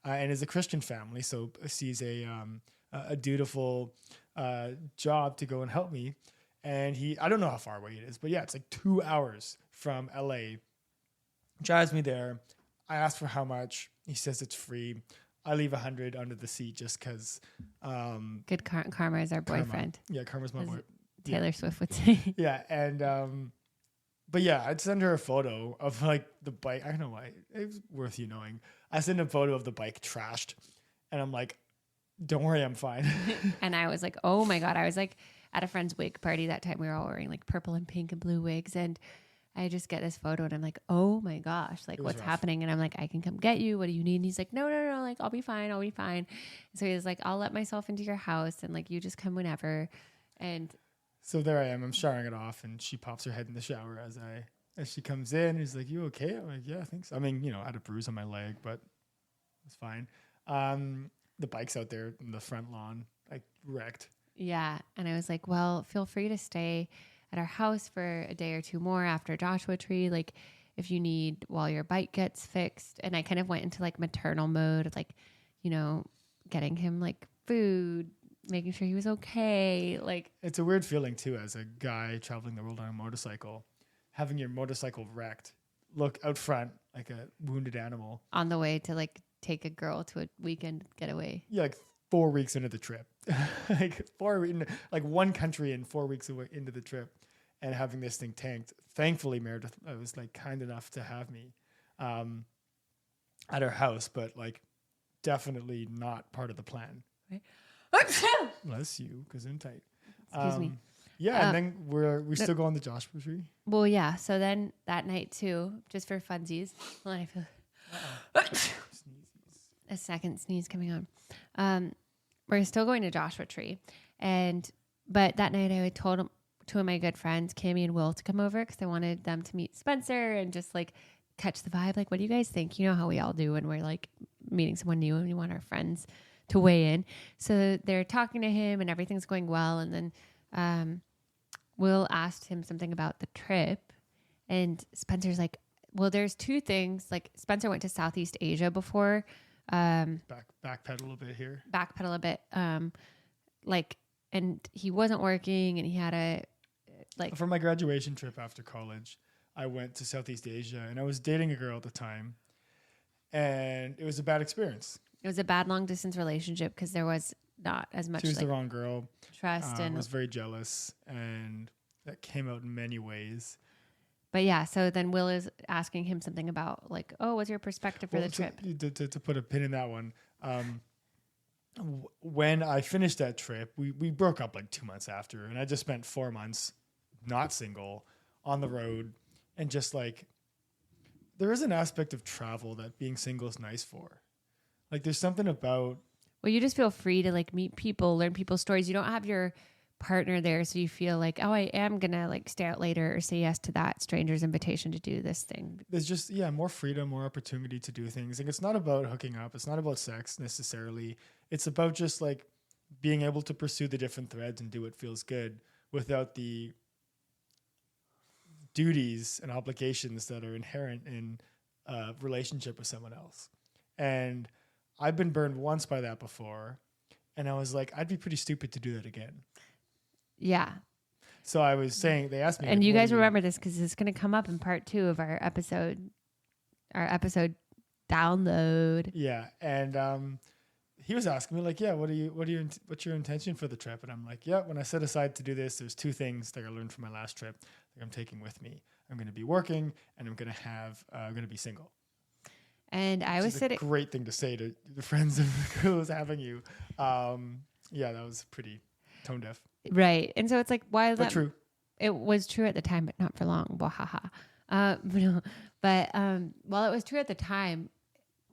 and is a Christian family, so sees a dutiful job to go and help me. And I don't know how far away it is, but yeah, it's like 2 hours from LA. Drives me there. I ask for how much. He says it's free. I leave 100 under the seat just because. Good karma is our boyfriend. Yeah, karma's my boy. Taylor Swift would say. Yeah, and but yeah, I'd send her a photo of like the bike. I don't know why. It's worth you knowing. I send a photo of the bike trashed, and I'm like, "Don't worry, I'm fine." And I was like, "Oh my God!" I was like at a friend's wig party that time. We were all wearing like purple and pink and blue wigs, and I just get this photo, and I'm like, "Oh my gosh! Like, what's happening?" And I'm like, "I can come get you. What do you need?" And he's like, "No, like I'll be fine. I'll be fine." So he was like, "I'll let myself into your house, and like you just come whenever." And so there I am. I'm showering it off, and she pops her head in the shower as she comes in. He's like, "You okay?" I'm like, "Yeah, I think so." I mean, I had a bruise on my leg, but it's fine. The bike's out there in the front lawn, like wrecked. Yeah. And I was like, "Well, feel free to stay at our house for a day or two more after Joshua Tree. Like if you need while your bike gets fixed." And I kind of went into like maternal mode, like, getting him like food, making sure he was okay. Like it's a weird feeling too, as a guy traveling the world on a motorcycle, having your motorcycle wrecked, look out front like a wounded animal on the way to like take a girl to a weekend getaway. Yeah, like 4 weeks into the trip, like one country in 4 weeks into the trip, and having this thing tanked. Thankfully, Meredith was like kind enough to have me at her house, but like definitely not part of the plan. Right. Bless you, gesundheit. Excuse me. Yeah, and then we still go on the Joshua Tree. Well, yeah. So then that night too, just for funsies, well, I feel a second sneeze coming on. We're still going to Joshua Tree, but that night I told two of my good friends, Cammie and Will, to come over because I wanted them to meet Spencer and just like catch the vibe. Like, what do you guys think? You know how we all do when we're like meeting someone new and we want our friends to weigh in. So they're talking to him and everything's going well. And then Will asked him something about the trip, and Spencer's like, well, there's two things. Like Spencer went to Southeast Asia before. Backpedal a bit here. Backpedal a bit. And he wasn't working, and he had for my graduation trip after college, I went to Southeast Asia, and I was dating a girl at the time, and it was a bad experience. It was a bad long distance relationship because there was not as much. She was the wrong girl. Trust and was very jealous, and that came out in many ways. But yeah, so then Will is asking him something about like, oh, what's your perspective for the trip? To put a pin in that one, when I finished that trip, we broke up like 2 months after, and I just spent 4 months not single on the road, and just like there is an aspect of travel that being single is nice for. Like there's something about. Well, you just feel free to like meet people, learn people's stories. You don't have your partner there, so you feel like, oh, I am gonna like stay out later or say yes to that stranger's invitation to do this thing. There's just more freedom, more opportunity to do things. Like it's not about hooking up, it's not about sex necessarily. It's about just like being able to pursue the different threads and do what feels good without the duties and obligations that are inherent in a relationship with someone else. And I've been burned once by that before, and I was like, I'd be pretty stupid to do that again. Yeah. So I was saying, they asked me. And like, you guys remember this because it's going to come up in part 2 of our episode our episode download. Yeah. And he was asking me like, yeah, what's your intention for the trip? And I'm like, yeah, when I set aside to do this, there's two things that I learned from my last trip that I'm taking with me. I'm going to be working and I'm going to be single. And I was sitting. Great thing to say to the friends who was having you. Yeah, that was pretty tone deaf. Right. And so it's like, why is but that? True. It was true at the time, but not for long. Wahaha. But while it was true at the time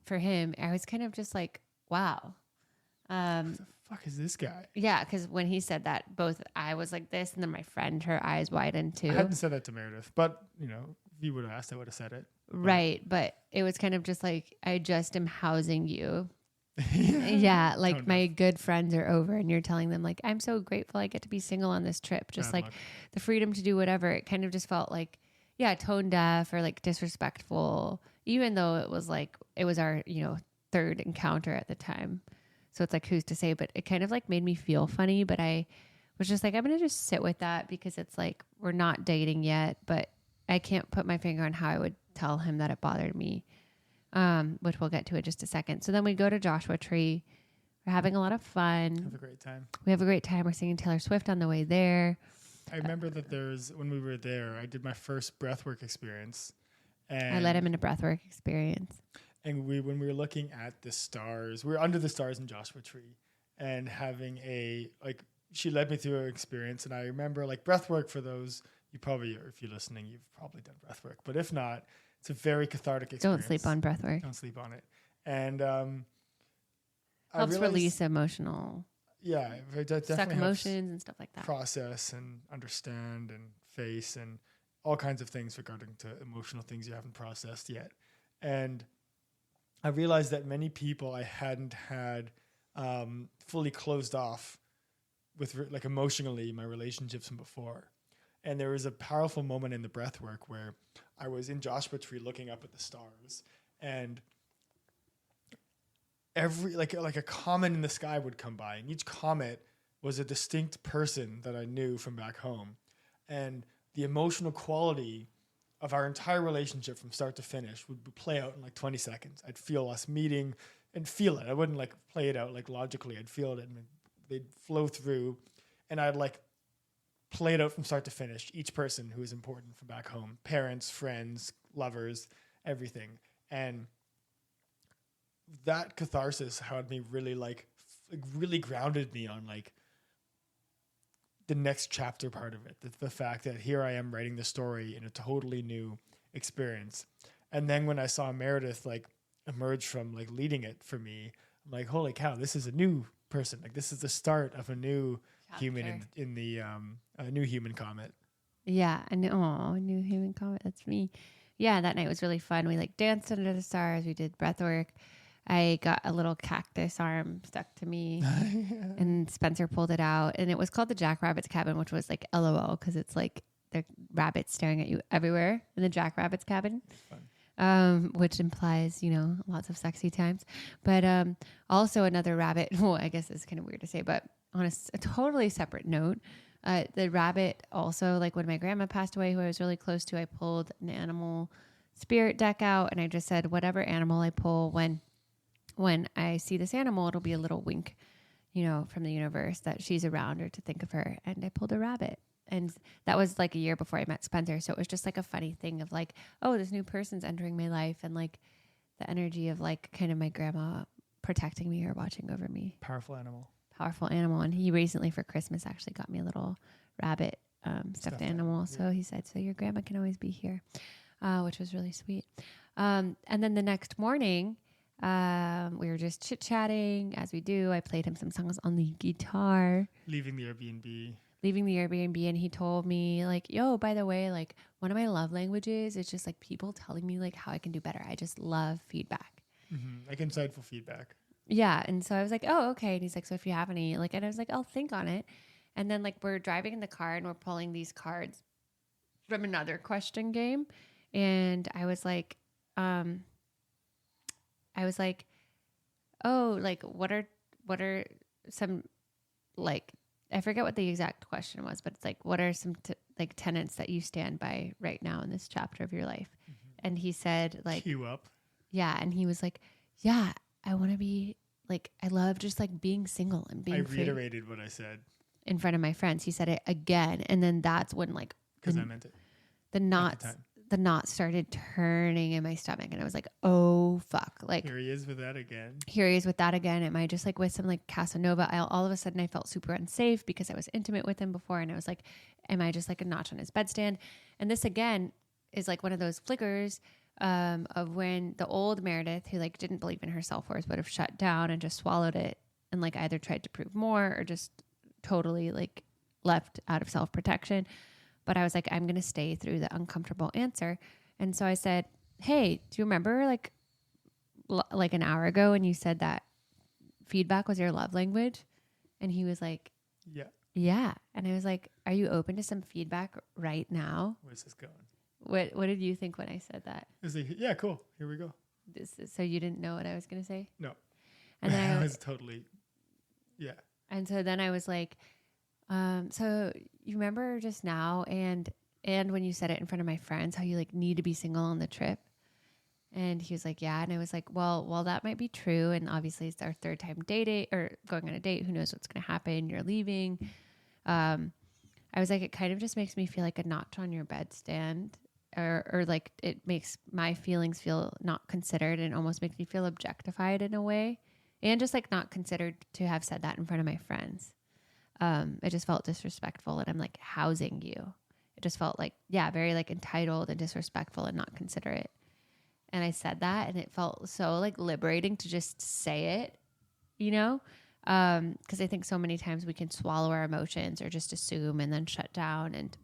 for him, I was kind of just like, wow. What the fuck is this guy? Yeah, because when he said that, both I was like this, and then my friend, her eyes widened too. I hadn't said that to Meredith, but if you would have asked, I would have said it. Right, but it was kind of just like, I just am housing you. Yeah, like my good friends are over, and you're telling them like, I'm so grateful I get to be single on this trip. Just like the freedom to do whatever. It kind of just felt like, yeah, tone deaf or like disrespectful, even though it was our, third encounter at the time. So it's like, who's to say? But it kind of like made me feel funny. But I was just like, I'm going to just sit with that because it's like, we're not dating yet, but I can't put my finger on how I would tell him that it bothered me, which we'll get to in just a second. So then we go to Joshua Tree. We're having a lot of fun. Have a great time. We have a great time. We're singing Taylor Swift on the way there. I remember that when we were there, I did my first breathwork experience. And I led him in a breathwork experience. And when we were looking at the stars, we were under the stars in Joshua Tree and having she led me through an experience. And I remember breathwork, for those, if you're listening, you've probably done breathwork. But if not, it's a very cathartic experience. Don't sleep on breathwork. Don't sleep on it. And helps release emotional. Yeah, stuck emotions and stuff like that. Process and understand and face and all kinds of things regarding to emotional things you haven't processed yet. And I realized that many people I hadn't had fully closed off with emotionally my relationships from before. And there was a powerful moment in the breath work where I was in Joshua Tree looking up at the stars, and every like a comet in the sky would come by, and each comet was a distinct person that I knew from back home. And the emotional quality of our entire relationship from start to finish would play out in 20 seconds. I'd feel us meeting and feel it. I wouldn't play it out logically. I'd feel it and they'd flow through, and I'd play it out from start to finish. Each person who is important from back home, parents, friends, lovers, everything. And that catharsis had me really really grounded me on the next chapter part of it. The fact that here I am writing the story in a totally new experience. And then when I saw Meredith emerge from leading it for me, I'm like, holy cow, this is a new person. This is the start of a new chapter. Human in the a new human comet. Yeah, a new human comet. That's me. Yeah, that night was really fun. We danced under the stars. We did breath work. I got a little cactus arm stuck to me, and Spencer pulled it out, and it was called the Jackrabbit's Cabin, which was LOL because it's the rabbits staring at you everywhere in the Jackrabbit's Cabin, which implies lots of sexy times. But also another rabbit. Well, I guess it's kind of weird to say, but on a totally separate note, the rabbit also when my grandma passed away, who I was really close to, I pulled an animal spirit deck out, and I just said whatever animal I pull when I see this animal, it'll be a little wink, from the universe that she's around or to think of her. And I pulled a rabbit. And that was a year before I met Spencer. So it was just a funny thing of oh, this new person's entering my life. And the energy of kind of my grandma protecting me or watching over me. Powerful animal. And he recently for Christmas actually got me a little rabbit stuffed animal. Yeah. So he said, so your grandma can always be here, which was really sweet. And then the next morning, we were just chit-chatting as we do. I played him some songs on the guitar. Leaving the Airbnb, and he told me yo, by the way, one of my love languages is just people telling me how I can do better. I just love feedback. Mm-hmm. Insightful feedback. Yeah. And so I was oh, okay. And he's so if you have any, and I was I'll think on it. And then we're driving in the car and we're pulling these cards from another question game. And I was oh, what are some, I forget what the exact question was, but it's what are some tenets that you stand by right now in this chapter of your life? Mm-hmm. And he said like, Cue up. yeah. And he was like, yeah, I want to be like, I love just like being single and being free. I reiterated what I said In front of my friends. He said it again. And then that's when like, because I meant it. The knots started turning in my stomach. And I was like, oh fuck. Like here he is with that again. Am I just like with some like Casanova? All of a sudden I felt super unsafe because I was intimate with him before. And I was like, am I just like a notch on his bedstand? And this again is like one of those flickers of when the old Meredith, who like didn't believe in her self-worth, would have shut down and just swallowed it and like either tried to prove more or just totally like left out of self-protection. But I was like, I'm going to stay through the uncomfortable answer. And so I said, hey, do you remember like an hour ago when you said that feedback was your love language? And he was like, yeah. And I was like, are you open to some feedback right now? Where's this going? What did you think when I said that? I was like, yeah, cool. Here we go. So you didn't know what I was going to say? No. And then I was totally, yeah. And so then I was like, so you remember just now and when you said it in front of my friends, how you like need to be single on the trip? And he was like, yeah. And I was like, well, that might be true. And obviously it's our third time dating or going on a date. Who knows what's going to happen? You're leaving. I was like, it kind of just makes me feel like a notch on your bedstand or like it makes my feelings feel not considered and almost makes me feel objectified in a way. And just like not considered to have said that in front of my friends. It just felt disrespectful and I'm like housing you. It just felt like, yeah, very like entitled and disrespectful and not considerate. And I said that and it felt so like liberating to just say it, you know? Cause I think so many times we can swallow our emotions or just assume and then shut down and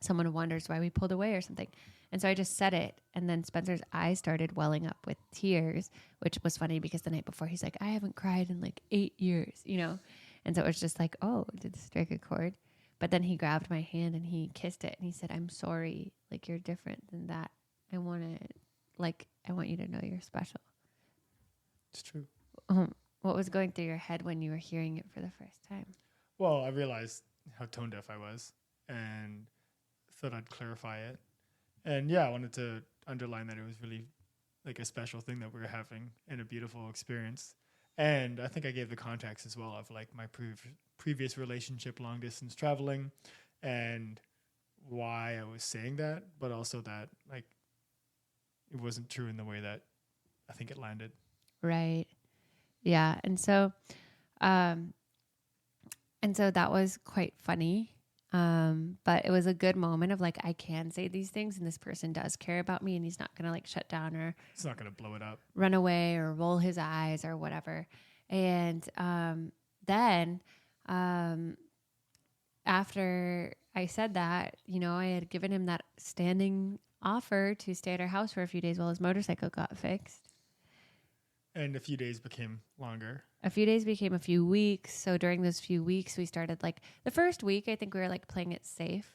someone wonders why we pulled away or something. And so I just said it. And then Spencer's eyes started welling up with tears, which was funny because the night before he's like, I haven't cried in like 8 years, you know? And so it was just like, oh, did this strike a chord? But then he grabbed my hand and he kissed it and he said, I'm sorry. Like, you're different than that. I want you to know you're special. It's true. What was going through your head when you were hearing it for the first time? Well, I realized how tone deaf I was and thought I'd clarify it. And yeah, I wanted to underline that it was really like a special thing that we were having and a beautiful experience. And I think I gave the context as well of like my previous relationship, long distance traveling, and why I was saying that, but also that like it wasn't true in the way that I think it landed. Right. Yeah. And so that was quite funny. But it was a good moment of like, I can say these things and this person does care about me and he's not going to like shut down or it's not going to blow it up, run away or roll his eyes or whatever. And, then, after I said that, you know, I had given him that standing offer to stay at our house for a few days while his motorcycle got fixed. And a few days became longer. A few days became a few weeks. So during those few weeks, we started like the first week, I think we were like playing it safe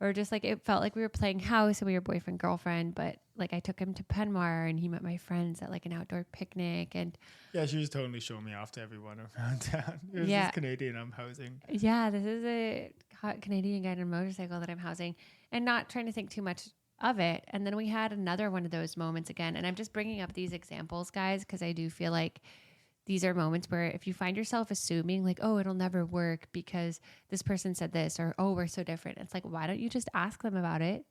or just like it felt like we were playing house and we were boyfriend, girlfriend. But like I took him to Penmar and he met my friends at like an outdoor picnic. And yeah, she was totally showing me off to everyone around town. It was this Canadian I'm housing. Yeah, this is a hot Canadian guy on a motorcycle that I'm housing and not trying to think too much of it. And then we had another one of those moments again. And I'm just bringing up these examples, guys, because I do feel like these are moments where if you find yourself assuming like, oh, it'll never work because this person said this or, oh, we're so different. It's like, why don't you just ask them about it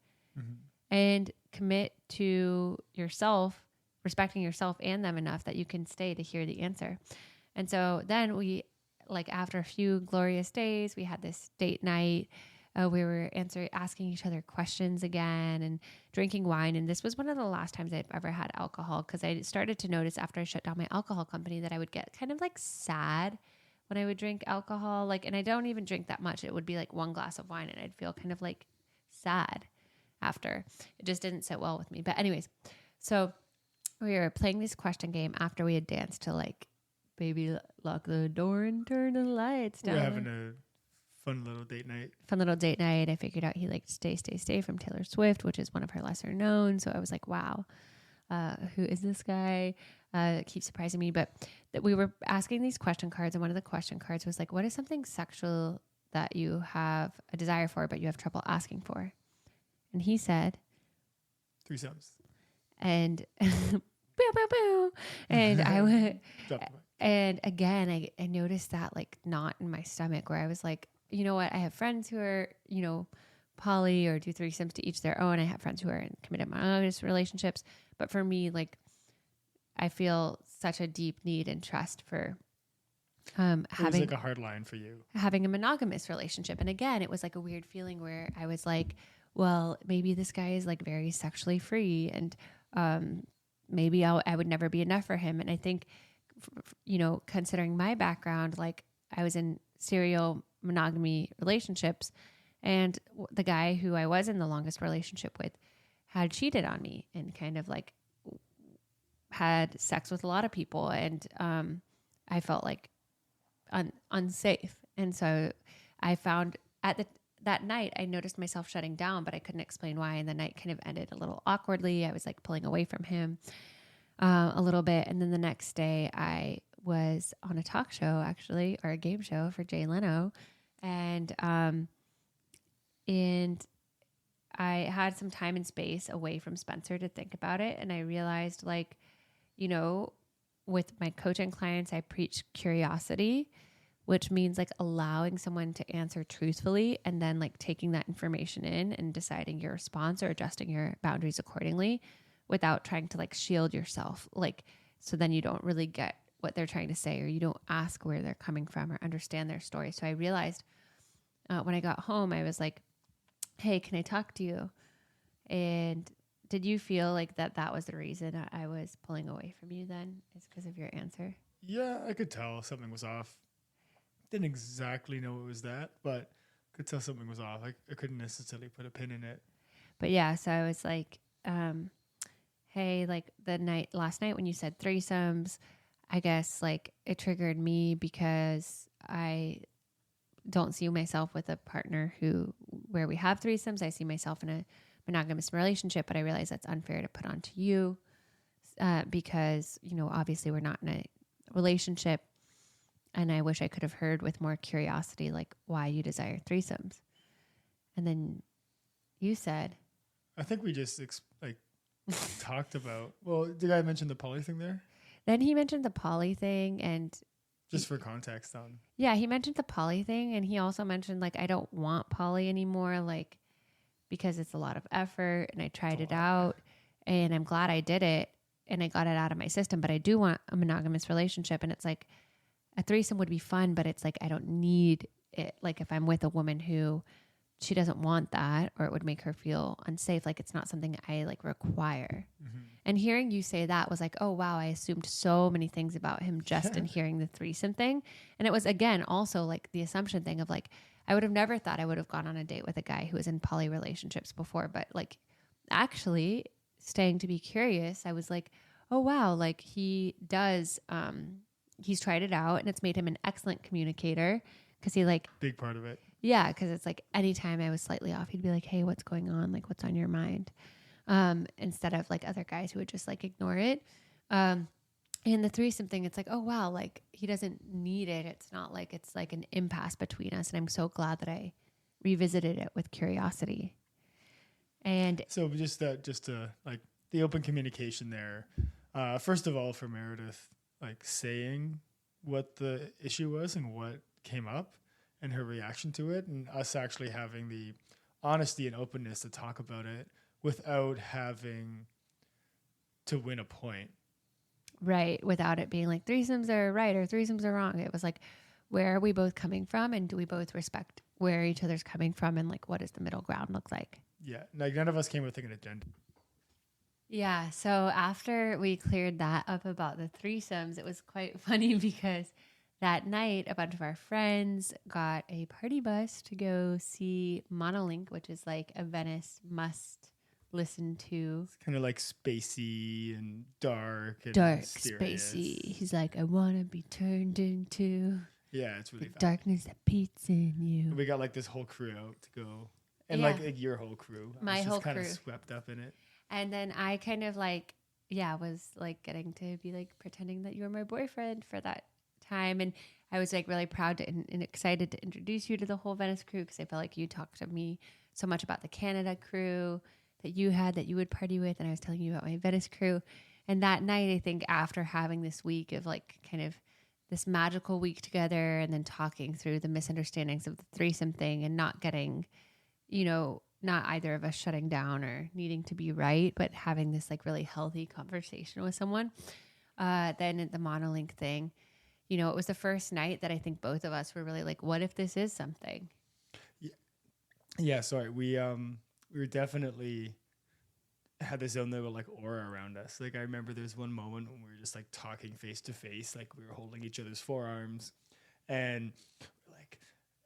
and commit to yourself, respecting yourself and them enough that you can stay to hear the answer. And so then we, like after a few glorious days, we had this date night. We were asking each other questions again and drinking wine. And this was one of the last times I've ever had alcohol because I started to notice after I shut down my alcohol company that I would get kind of like sad when I would drink alcohol. Like, and I don't even drink that much. It would be like one glass of wine and I'd feel kind of like sad after. It just didn't sit well with me. But anyways, so we were playing this question game after we had danced to like, baby, lock the door and turn the lights down. We're having a fun little date night. I figured out he liked Stay, Stay, Stay from Taylor Swift, which is one of her lesser known. So I was like, wow, who is this guy? It keeps surprising me. But that we were asking these question cards. And one of the question cards was like, what is something sexual that you have a desire for, but you have trouble asking for? And he said, threesomes. and boo, boo, boo. And I went, Drop the mic. and again, I noticed that like knot in my stomach where I was like, you know what? I have friends who are, poly or do threesomes to each their own. I have friends who are in committed monogamous relationships. But for me, like, I feel such a deep need and trust for It was like a hard line for you. having a monogamous relationship. And again, it was like a weird feeling where I was like, well, maybe this guy is like very sexually free and maybe I would never be enough for him. And I think, considering my background, like I was in serial monogamy relationships and the guy who I was in the longest relationship with had cheated on me and kind of like had sex with a lot of people. And I felt like unsafe. And so I found that night, I noticed myself shutting down, but I couldn't explain why. And the night kind of ended a little awkwardly. I was like pulling away from him a little bit. And then the next day I was on a talk show actually, or a game show for Jay Leno. And I had some time and space away from Spencer to think about it. And I realized like, with my coaching clients, I preach curiosity, which means like allowing someone to answer truthfully and then like taking that information in and deciding your response or adjusting your boundaries accordingly without trying to like shield yourself. Like, so then you don't really get what they're trying to say, or you don't ask where they're coming from or understand their story. So I realized when I got home, I was like, hey, can I talk to you? And did you feel like that was the reason I was pulling away from you then, is because of your answer? Yeah, I could tell something was off. Didn't exactly know it was that, but could tell something was off. I couldn't necessarily put a pin in it. But yeah, so I was like, hey, like last night when you said threesomes, I guess like it triggered me because I don't see myself with a partner where we have threesomes. I see myself in a monogamous relationship, but I realize that's unfair to put onto you because, obviously we're not in a relationship. And I wish I could have heard with more curiosity, like why you desire threesomes. And then you said, I think we just talked about, well, did I mention the poly thing there? Then he mentioned the poly thing and just for context on. Yeah, he mentioned the poly thing and he also mentioned like, I don't want poly anymore. Like, because it's a lot of effort and I tried it out and I'm glad I did it and I got it out of my system, but I do want a monogamous relationship. And it's like a threesome would be fun, but it's like, I don't need it. Like if I'm with a woman who she doesn't want that, or it would make her feel unsafe. Like it's not something I like require. Mm-hmm. And hearing you say that was like, oh wow, I assumed so many things about him just in hearing the threesome thing. And it was again, also like the assumption thing of like, I would have never thought I would have gone on a date with a guy who was in poly relationships before, but like actually staying to be curious, I was like, oh wow, like he does, he's tried it out and it's made him an excellent communicator because he like big part of it. Yeah, because it's like anytime I was slightly off, he'd be like, hey, what's going on? Like, what's on your mind? Instead of like other guys who would just like ignore it. And the threesome thing, it's like, oh, wow, like he doesn't need it. It's not like it's like an impasse between us. And I'm so glad that I revisited it with curiosity. And so just to like the open communication there. First of all, for Meredith, like saying what the issue was and what came up and her reaction to it, and us actually having the honesty and openness to talk about it without having to win a point. Right. Without it being like threesomes are right or threesomes are wrong. It was like, where are we both coming from? And do we both respect where each other's coming from? And like, what does the middle ground look like? Yeah. Like none of us came with like an agenda. Yeah. So after we cleared that up about the threesomes, it was quite funny because that night, a bunch of our friends got a party bus to go see Monolink, which is like a Venice must listen to. It's kind of like spacey and dark and mysterious. Spacey. He's like, I want to be turned into Yeah, it's really the darkness that beats in you. And we got like this whole crew out to go. And like your whole crew. My whole crew. kind of swept up in it. And then I kind of like, was like getting to be like pretending that you were my boyfriend for that time. And I was like really proud and excited to introduce you to the whole Venice crew because I felt like you talked to me so much about the Canada crew, that you had that you would party with. And I was telling you about my Venice crew. And that night, I think after having this week of like kind of this magical week together and then talking through the misunderstandings of the threesome thing and not getting, not either of us shutting down or needing to be right, but having this like really healthy conversation with someone. Then at the monolink thing, it was the first night that I think both of us were really like, what if this is something? Yeah. Sorry. We were definitely had this own little like aura around us. Like I remember there's one moment when we were just like talking face to face, like we were holding each other's forearms and we're like,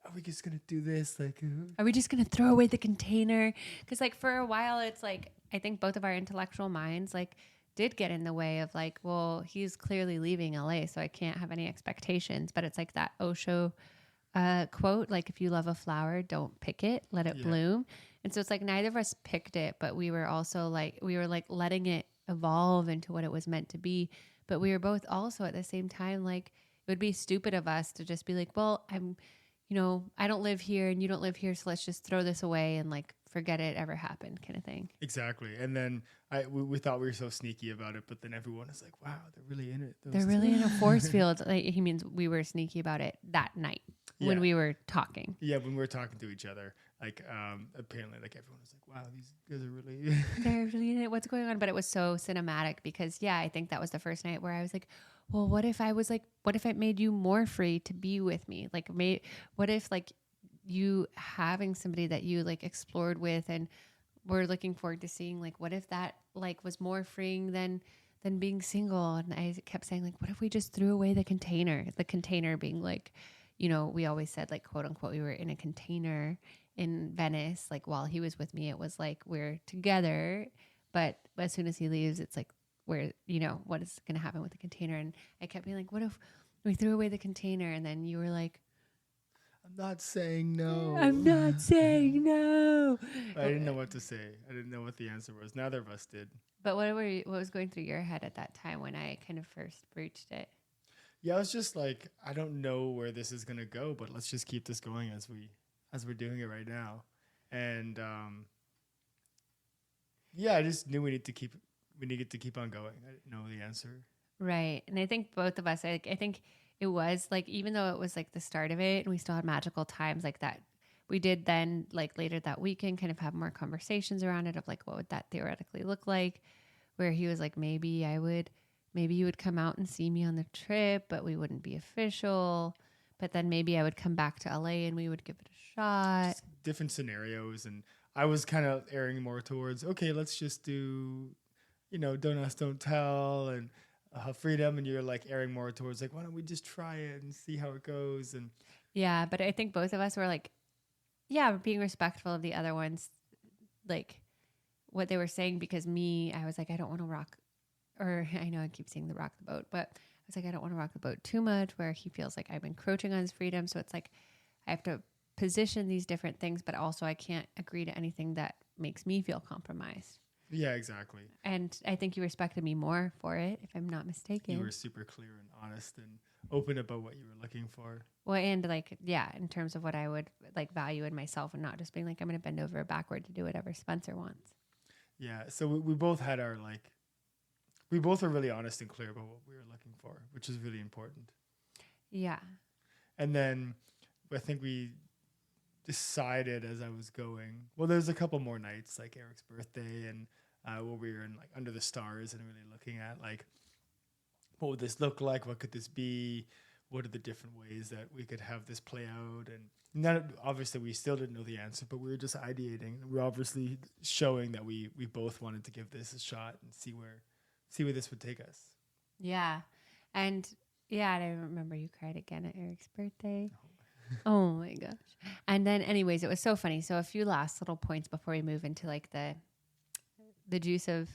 are we just gonna do this? Like, are we just gonna throw away the container? Because like for a while, it's like I think both of our intellectual minds like did get in the way of like, well, he's clearly leaving LA, so I can't have any expectations. But it's like that Osho quote, like if you love a flower, don't pick it, let it bloom. And so it's like neither of us picked it, but we were also like, letting it evolve into what it was meant to be. But we were both also at the same time, like it would be stupid of us to just be like, well, I don't live here and you don't live here. So let's just throw this away and like forget it ever happened kind of thing. Exactly. And then we thought we were so sneaky about it, but then everyone is like, wow, they're really in it. They're really in a force field. Like, he means we were sneaky about it that night when we were talking. Yeah, when we were talking to each other. Like, apparently, like, everyone was like, wow, these guys are really... They're really in it. What's going on? But it was so cinematic because, I think that was the first night where I was like, well, what if it made you more free to be with me? Like, what if, like, you having somebody that you, like, explored with and were looking forward to seeing, like, what if that, like, was more freeing than being single? And I kept saying, like, what if we just threw away the container being, like, we always said, like, quote unquote, we were in a container in Venice. Like while he was with me, it was like we're together, but as soon as he leaves, it's like we're, what is going to happen with the container? And I kept being like, what if we threw away the container? And then you were like, I'm not saying no. I'm not saying no. I didn't know what to say. I didn't know what the answer was. Neither of us did. But what was going through your head at that time when I kind of first breached it? Yeah, I was just like, I don't know where this is going to go, but let's just keep this going as we're doing it right now. And I just knew we needed to keep on going. I didn't know the answer. Right. And I think both of us, I think it was like, even though it was like the start of it and we still had magical times like that, we did then like later that weekend kind of have more conversations around it of like, what would that theoretically look like? Where he was like, maybe you would come out and see me on the trip, but we wouldn't be official. But then maybe I would come back to LA and we would give it a shot. Just different scenarios. And I was kind of erring more towards, okay, let's just do, don't ask, don't tell, and freedom. And you're like erring more towards like, why don't we just try it and see how it goes? And yeah, but I think both of us were like, being respectful of the other ones, like what they were saying, because I was like, I don't want to rock, or I know I keep saying the rock the boat, but I was like, I don't want to rock the boat too much where he feels like I'm encroaching on his freedom. So it's like, I have to position these different things, but also I can't agree to anything that makes me feel compromised. Yeah, exactly. And I think you respected me more for it, if I'm not mistaken. You were super clear and honest and open about what you were looking for. Well, and like, in terms of what I would like value in myself and not just being like, I'm going to bend over backward to do whatever Spencer wants. Yeah. So we both had we both were really honest and clear about what we were looking for, which is really important. Yeah. And then I think we decided as I was going, well, there's a couple more nights like Eric's birthday and where we were in like under the stars and really looking at like, what would this look like? What could this be? What are the different ways that we could have this play out? And obviously we still didn't know the answer, but we were just ideating. We were obviously showing that we both wanted to give this a shot and see where this would take us. Yeah. And I remember you cried again at Eric's birthday. Oh my gosh. And then anyways, it was so funny. So a few last little points before we move into like the juice of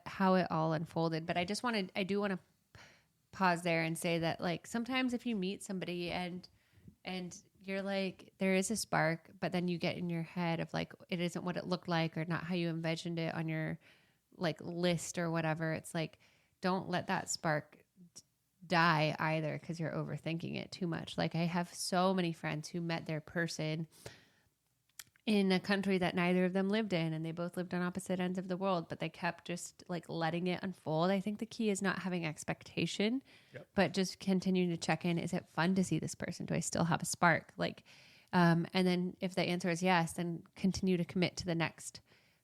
how it all unfolded. But I do want to pause there and say that like sometimes if you meet somebody and you're like, there is a spark, but then you get in your head of like, it isn't what it looked like or not how you envisioned it on your like list or whatever. It's like, don't let that spark die either because you're overthinking it too much. Like I have so many friends who met their person in a country that neither of them lived in, and they both lived on opposite ends of the world, but they kept just like letting it unfold. I think the key is not having expectation, but just continuing to check in. Is it fun to see this person? Do I still have a spark? Like, and then if the answer is yes, then continue to commit to the next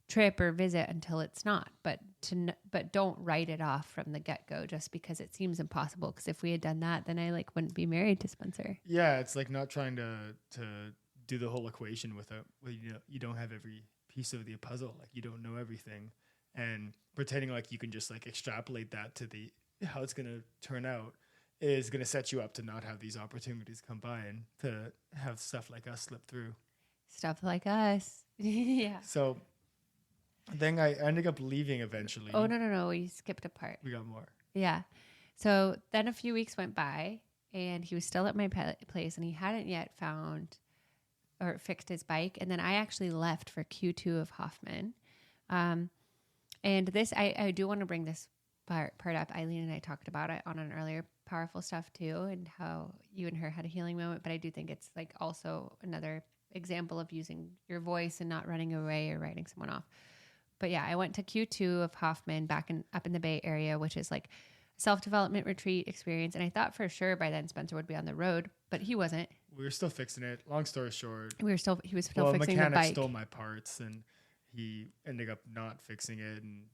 trip or visit until it's not, but don't write it off from the get-go just because it seems impossible. Because if we had done that, then I like wouldn't be married to Spencer. Yeah, it's like not trying to do the whole equation without, you don't have every piece of the puzzle. Like you don't know everything, and pretending like you can just like extrapolate that to how it's going to turn out is going to set you up to not have these opportunities come by and to have stuff like us slip through. Stuff like us. Yeah. So then I ended up leaving eventually. Oh, no. We skipped a part. We got more. Yeah. So then a few weeks went by and he was still at my place and he hadn't yet found or fixed his bike. And then I actually left for Q2 of Hoffman. And this, I do want to bring this part up. Eileen and I talked about it on an earlier Powerful Stuff too, and how you and her had a healing moment. But I do think it's like also another example of using your voice and not running away or writing someone off. But yeah, I went to Q2 of Hoffman up in the Bay Area, which is like a self-development retreat experience. And I thought for sure by then Spencer would be on the road, but he wasn't. We were still fixing it. Long story short, he was still fixing the bike. A mechanic stole my parts and he ended up not fixing it and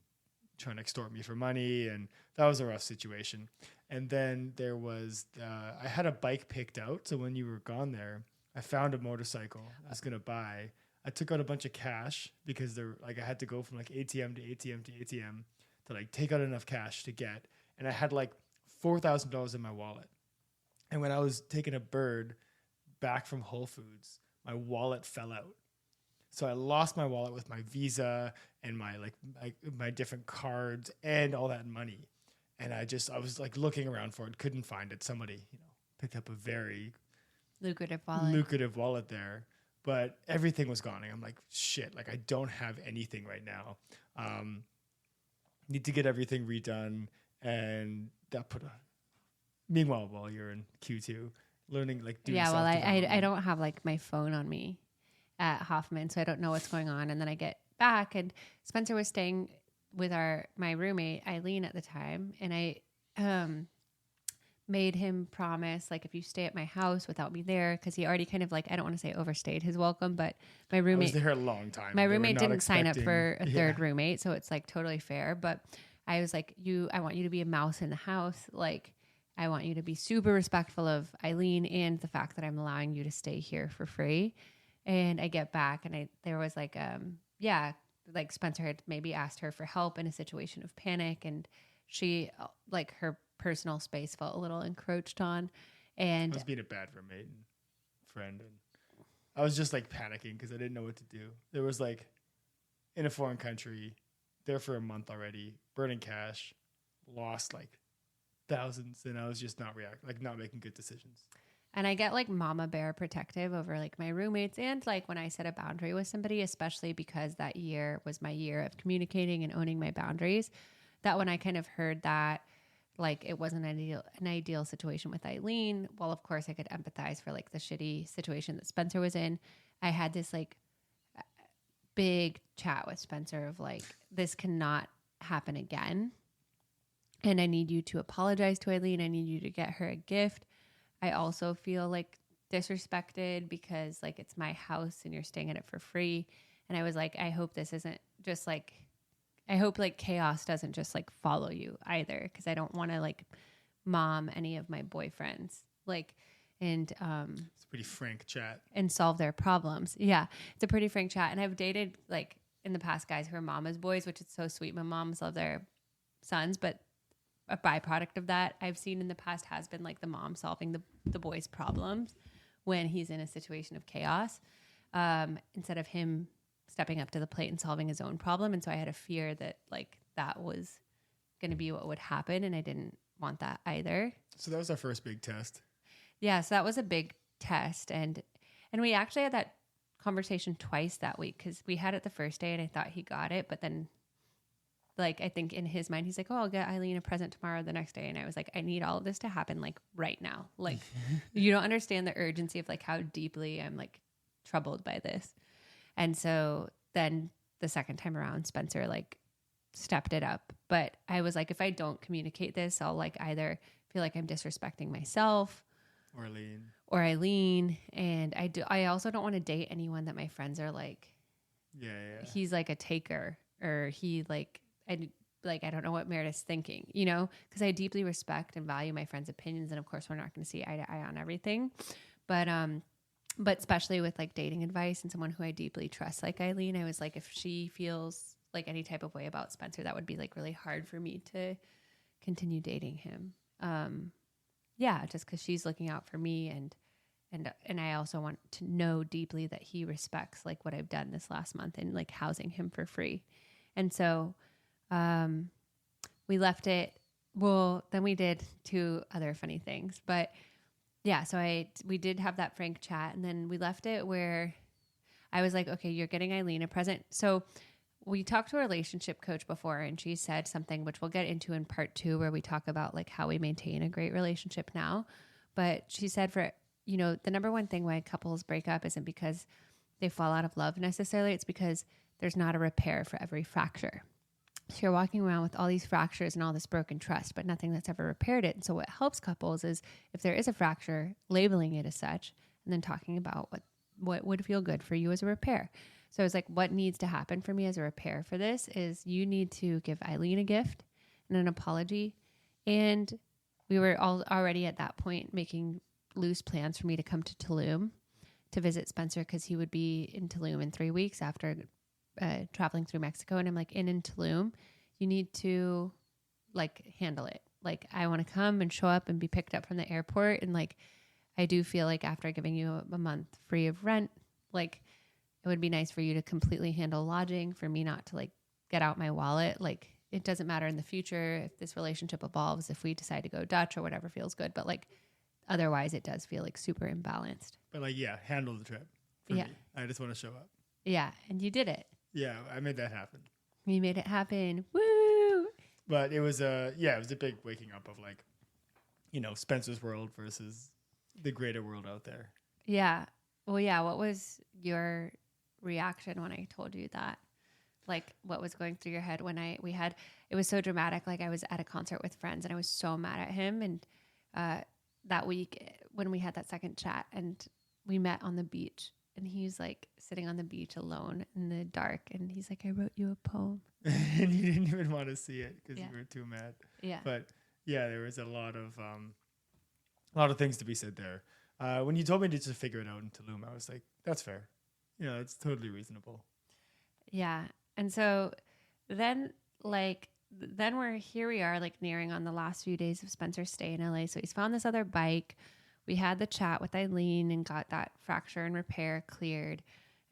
trying to extort me for money. And that was a rough situation. And then there was, I had a bike picked out. So when you were gone there, I found a motorcycle I was going to buy. I took out a bunch of cash because I had to go from like ATM to ATM to ATM to like take out enough cash to get. And I had like $4,000 in my wallet. And when I was taking a bird back from Whole Foods, my wallet fell out. So I lost my wallet with my Visa and my different cards and all that money. And I was like looking around for it, couldn't find it. Somebody, picked up a very lucrative wallet there. But everything was gone. And I'm like, shit, like I don't have anything right now. Need to get everything redone. And that meanwhile, while you're in Q2, learning like doing I don't have like my phone on me at Hoffman, so I don't know what's going on. And then I get back and Spencer was staying with my roommate, Eileen, at the time. And I made him promise, like, if you stay at my house without me there, because he already kind of like, I don't want to say overstayed his welcome, but my roommate I was there a long time. My roommate didn't sign up for a third roommate, so it's like totally fair. But I was like, I want you to be a mouse in the house. Like, I want you to be super respectful of Eileen and the fact that I'm allowing you to stay here for free. And I get back and there was like, like Spencer had maybe asked her for help in a situation of panic, and she, like, her personal space felt a little encroached on. And I was being a bad roommate and friend, and I was just like panicking because I didn't know what to do. There was like in a foreign country, there for a month already, burning cash, lost like thousands, and I was just not making good decisions. And I get like mama bear protective over like my roommates, and like when I set a boundary with somebody, especially because that year was my year of communicating and owning my boundaries, that when I kind of heard that, like, it wasn't an ideal situation with Eileen, well, of course I could empathize for like the shitty situation that Spencer was in. I had this like big chat with Spencer of like, this cannot happen again. And I need you to apologize to Eileen. I need you to get her a gift. I also feel like disrespected because like it's my house and you're staying in it for free. And I was like, I hope this isn't just like, I hope like chaos doesn't just like follow you either, because I don't want to like mom any of my boyfriends, like, and it's a pretty frank chat and solve their problems. Yeah, it's a pretty frank chat. And I've dated like in the past guys who are mama's boys, which is so sweet. My moms love their sons, but a byproduct of that I've seen in the past has been like the mom solving the boy's problems when he's in a situation of chaos, instead of him stepping up to the plate and solving his own problem. And so I had a fear that like that was going to be what would happen, and I didn't want that either. So that was our first big test. Yeah, so that was a big test, and we actually had that conversation twice that week, because we had it the first day and I thought he got it, but then like I think in his mind he's like, oh, I'll get Eileen a present tomorrow, the next day. And I was like, I need all of this to happen like right now. Like you don't understand the urgency of like how deeply I'm like troubled by this. And so then the second time around, Spencer like stepped it up. But I was like, if I don't communicate this, I'll like either feel like I'm disrespecting myself or Eileen. And I also don't want to date anyone that my friends are like, he's like a taker, or he like, I don't know what Meredith's thinking, you know, because I deeply respect and value my friends' opinions. And of course, we're not going to see eye to eye on everything. But especially with like dating advice and someone who I deeply trust, like Eileen, I was like, if she feels like any type of way about Spencer, that would be like really hard for me to continue dating him. Just because she's looking out for me, and I also want to know deeply that he respects like what I've done this last month and like housing him for free. And so we left it. Well, then we did 2 other funny things, but yeah, so we did have that frank chat, and then we left it where I was like, okay, you're getting Eileen a present. So we talked to a relationship coach before, and she said something which we'll get into in part 2, where we talk about like how we maintain a great relationship now. But she said, for, you know, the number one thing why couples break up isn't because they fall out of love necessarily. It's because there's not a repair for every fracture. So you're walking around with all these fractures and all this broken trust, but nothing that's ever repaired it. And so what helps couples is, if there is a fracture, labeling it as such, and then talking about what would feel good for you as a repair. So it's like, what needs to happen for me as a repair for this is you need to give Eileen a gift and an apology. And we were already at that point making loose plans for me to come to Tulum to visit Spencer, because he would be in Tulum in 3 weeks after traveling through Mexico. And I'm like, in Tulum, you need to like handle it. Like, I want to come and show up and be picked up from the airport. And like, I do feel like after giving you a month free of rent, like it would be nice for you to completely handle lodging, for me not to like get out my wallet. Like, it doesn't matter in the future if this relationship evolves, if we decide to go Dutch or whatever feels good. But like, otherwise it does feel like super imbalanced. But like, yeah, handle the trip for me. I just want to show up. Yeah. And you did it. Yeah, I made that happen. You made it happen. Woo! But it was a big waking up of like, you know, Spencer's world versus the greater world out there. Yeah. Well, yeah. What was your reaction when I told you that? Like, what was going through your head when it was so dramatic. Like, I was at a concert with friends and I was so mad at him. And that week when we had that second chat and we met on the beach, and he's like sitting on the beach alone in the dark. And he's like, I wrote you a poem. And you didn't even want to see it because you were too mad. Yeah. But yeah, there was a lot of things to be said there. When you told me to just figure it out in Tulum, I was like, that's fair. You know, it's totally reasonable. Yeah. And so then we are like nearing on the last few days of Spencer's stay in LA. So he's found this other bike. We had the chat with Eileen and got that fracture and repair cleared.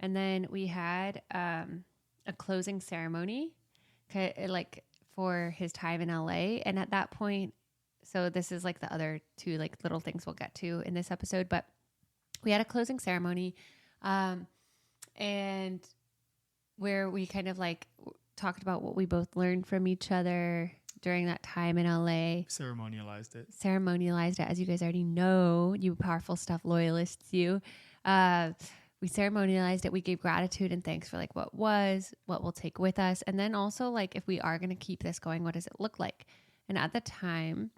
And then we had a closing ceremony like for his time in LA. And at that point, so this is like the other 2 like little things we'll get to in this episode, but we had a closing ceremony and where we kind of like talked about what we both learned from each other during that time in LA. Ceremonialized it, as you guys already know, you powerful stuff loyalists, you. We ceremonialized it. We gave gratitude and thanks for like what we'll take with us. And then also like, if we are going to keep this going, what does it look like? And at the time,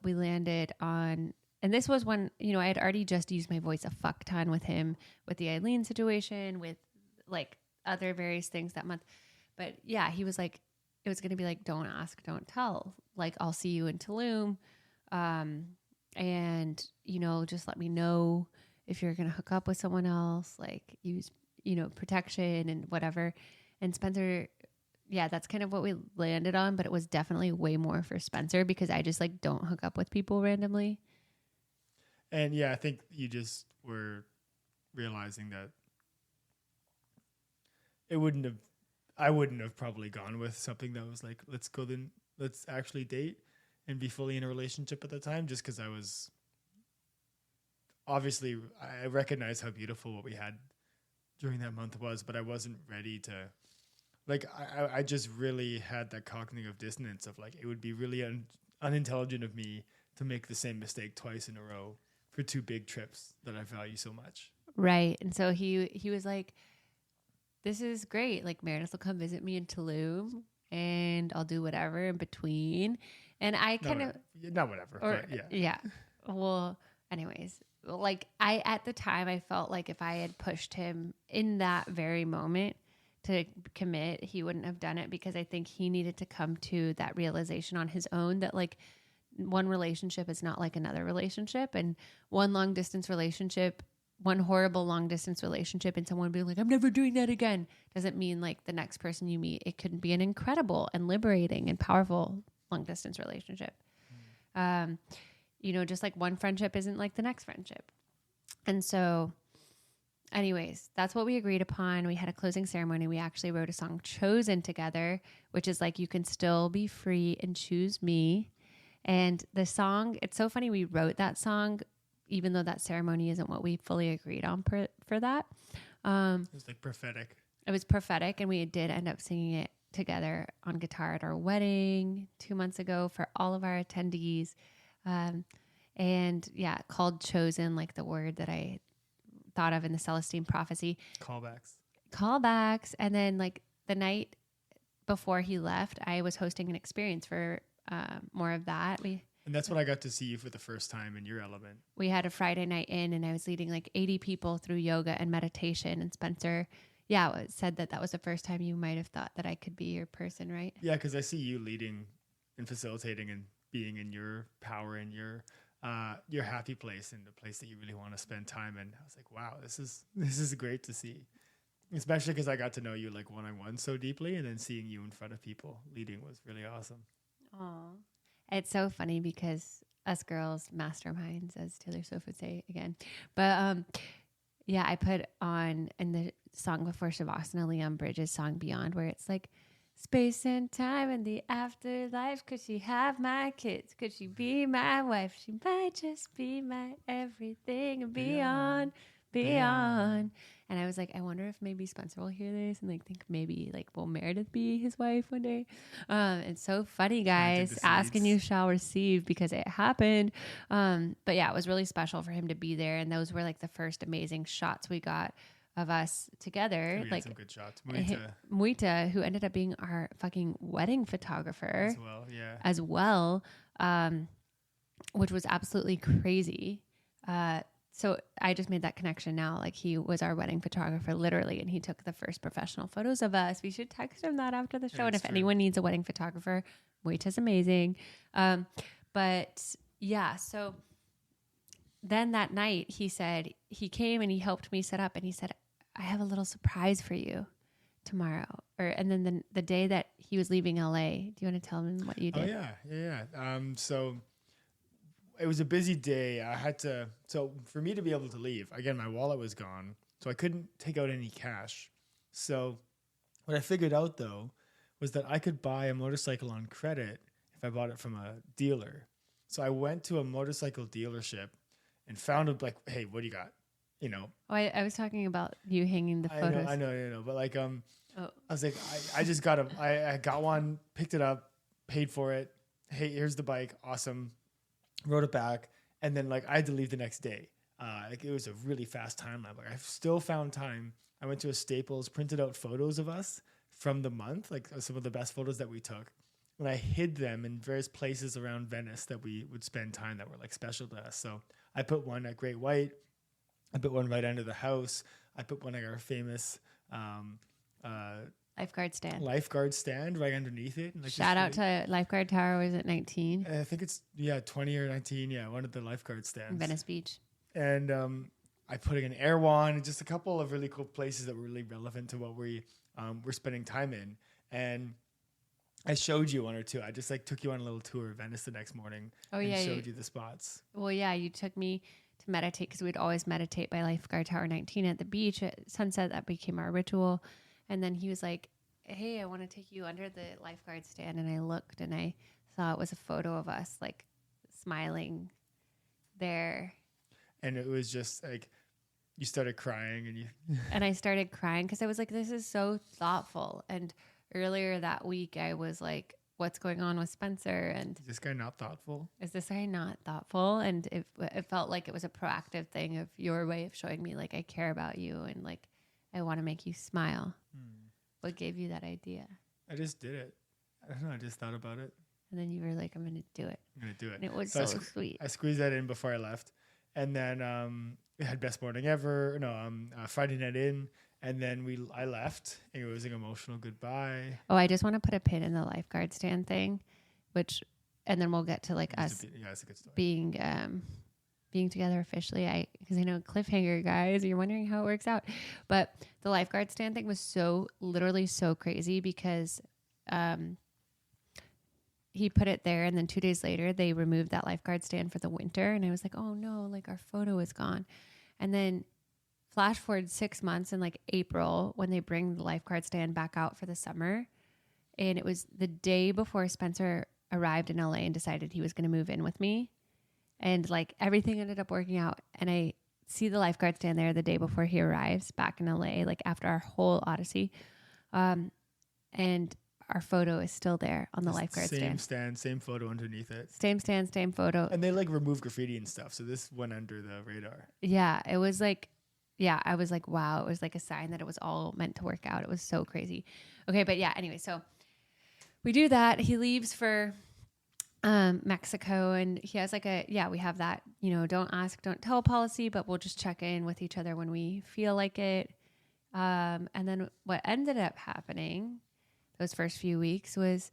we landed on, and this was when, you know, I had already just used my voice a fuck ton with him, with the Eileen situation, with like other various things that month. But yeah, he was like, it was going to be like, don't ask, don't tell. Like, I'll see you in Tulum. And, you know, just let me know if you're going to hook up with someone else, like use, you know, protection and whatever. And Spencer, yeah, that's kind of what we landed on, but it was definitely way more for Spencer because I just like don't hook up with people randomly. And yeah, I think you just were realizing that I wouldn't have probably gone with something that was like, let's actually date and be fully in a relationship at the time, just because I was obviously, I recognize how beautiful what we had during that month was, but I wasn't ready to, like, I just really had that cognitive dissonance of like, it would be really unintelligent of me to make the same mistake twice in a row for 2 big trips that I value so much. Right. And so he was like, this is great. Like Meredith will come visit me in Tulum and I'll do whatever in between. And I kind of, not whatever, or but yeah. yeah. Well, anyways, like at the time I felt like if I had pushed him in that very moment to commit, he wouldn't have done it, because I think he needed to come to that realization on his own that like one relationship is not like another relationship, and one long distance relationship, one horrible long distance relationship, and someone being like, I'm never doing that again, doesn't mean like the next person you meet, it could be an incredible and liberating and powerful long distance relationship. You know, just like one friendship isn't like the next friendship. And so anyways, that's what we agreed upon. We had a closing ceremony. We actually wrote a song, Chosen, together, which is like, you can still be free and choose me. And the song, it's so funny. We wrote that song, even though that ceremony isn't what we fully agreed on for that. It was like prophetic. It was prophetic. And we did end up singing it together on guitar at our wedding 2 months ago for all of our attendees. And yeah, called Chosen, like the word that I thought of in the Celestine prophecy. Callbacks. And then like the night before he left, I was hosting an experience for more of that. And that's when I got to see you for the first time in your element. We had a Friday night in, and I was leading like 80 people through yoga and meditation. And Spencer, said that was the first time you might have thought that I could be your person, right? Yeah, because I see you leading and facilitating and being in your power and your happy place, and the place that you really want to spend time in. I was like, wow, this is great to see, especially because I got to know you like one-on-one so deeply, and then seeing you in front of people leading was really awesome. Oh, it's so funny because us girls, masterminds, as Taylor Swift would say again. But I put on in the song before Shavasana, Leon Bridges' song Beyond, where it's like, space and time and the afterlife. Could she have my kids? Could she be my wife? She might just be my everything and beyond. And I was like, I wonder if maybe Spencer will hear this and like think maybe like, will Meredith be his wife one day? It's so funny, guys. Ask and you shall receive, because it happened. But yeah, it was really special for him to be there. And those were like the first amazing shots we got of us together. We like had some good shots. Muita, who ended up being our fucking wedding photographer as well, which was absolutely crazy. So I just made that connection now. Like, he was our wedding photographer, literally, and he took the first professional photos of us. We should text him that after the show. And if anyone needs a wedding photographer, Muita's amazing. But yeah, so then that night he said, he came and he helped me set up, and he said, I have a little surprise for you tomorrow. And then the day that he was leaving LA, do you want to tell him what you did? Oh yeah. So it was a busy day. So for me to be able to leave, again, my wallet was gone, so I couldn't take out any cash. So what I figured out though was that I could buy a motorcycle on credit if I bought it from a dealer. So I went to a motorcycle dealership and found a, like, hey, what do you got? You know, I was talking about you hanging the photos. I know, but like, I was like, I just got I got one, picked it up, paid for it. Hey, here's the bike. Awesome. Wrote it back. And then like, I had to leave the next day. Like, it was a really fast timeline. Like, I've still found time. I went to a Staples, printed out photos of us from the month, like some of the best photos that we took. And I hid them in various places around Venice that we would spend time that were like special to us. So I put one at Great White. I put one right under the house. I put one at our famous lifeguard stand right underneath it. And like, shout out to Lifeguard Tower. Was it 19? I think it's 20 or 19. Yeah, one of the lifeguard stands. Venice Beach. And I put an Erewhon and just a couple of really cool places that were really relevant to what we were spending time in. And I showed you one or two. I just like took you on a little tour of Venice the next morning. Showed you the spots. Well, yeah, you took me to meditate, because we'd always meditate by Lifeguard Tower 19 at the beach at sunset. That became our ritual. And then he was like, hey, I want to take you under the lifeguard stand. And I looked and I saw it was a photo of us like smiling there. And it was just like, you started crying and you... And I started crying because I was like, this is so thoughtful. And earlier that week, I was like, what's going on with Spencer? And is this guy not thoughtful? And it felt like it was a proactive thing of your way of showing me like I care about you, and like I want to make you smile. Hmm. What gave you that idea? I just did it. I don't know. I just thought about it. And then you were like, I'm going to do it. I'm going to do it. And it was So so sweet. I squeezed that in before I left. And then we had best morning ever. No, Friday night in. And then I left. And it was an emotional goodbye. Oh, I just want to put a pin in the lifeguard stand thing, and then we'll get to like us It's a good story. being together officially. Because I know cliffhanger, guys, you're wondering how it works out. But the lifeguard stand thing was literally so crazy because he put it there, and then 2 days later they removed that lifeguard stand for the winter, and I was like, oh no, like our photo is gone. And then flash forward 6 months in like April when they bring the lifeguard stand back out for the summer, and it was the day before Spencer arrived in LA and decided he was going to move in with me, and like everything ended up working out, and I see the lifeguard stand there the day before he arrives back in LA, like after our whole odyssey, and our photo is still there on the lifeguard stand. Same stand, same photo underneath it. Same stand, same photo. And they like remove graffiti and stuff. So this went under the radar. Yeah, it was like, I was like, wow, it was like a sign that it was all meant to work out. It was so crazy. Okay, but yeah, anyway, so we do that. He leaves for Mexico, and he has like we have that, don't ask, don't tell policy, but we'll just check in with each other when we feel like it. And then what ended up happening those first few weeks was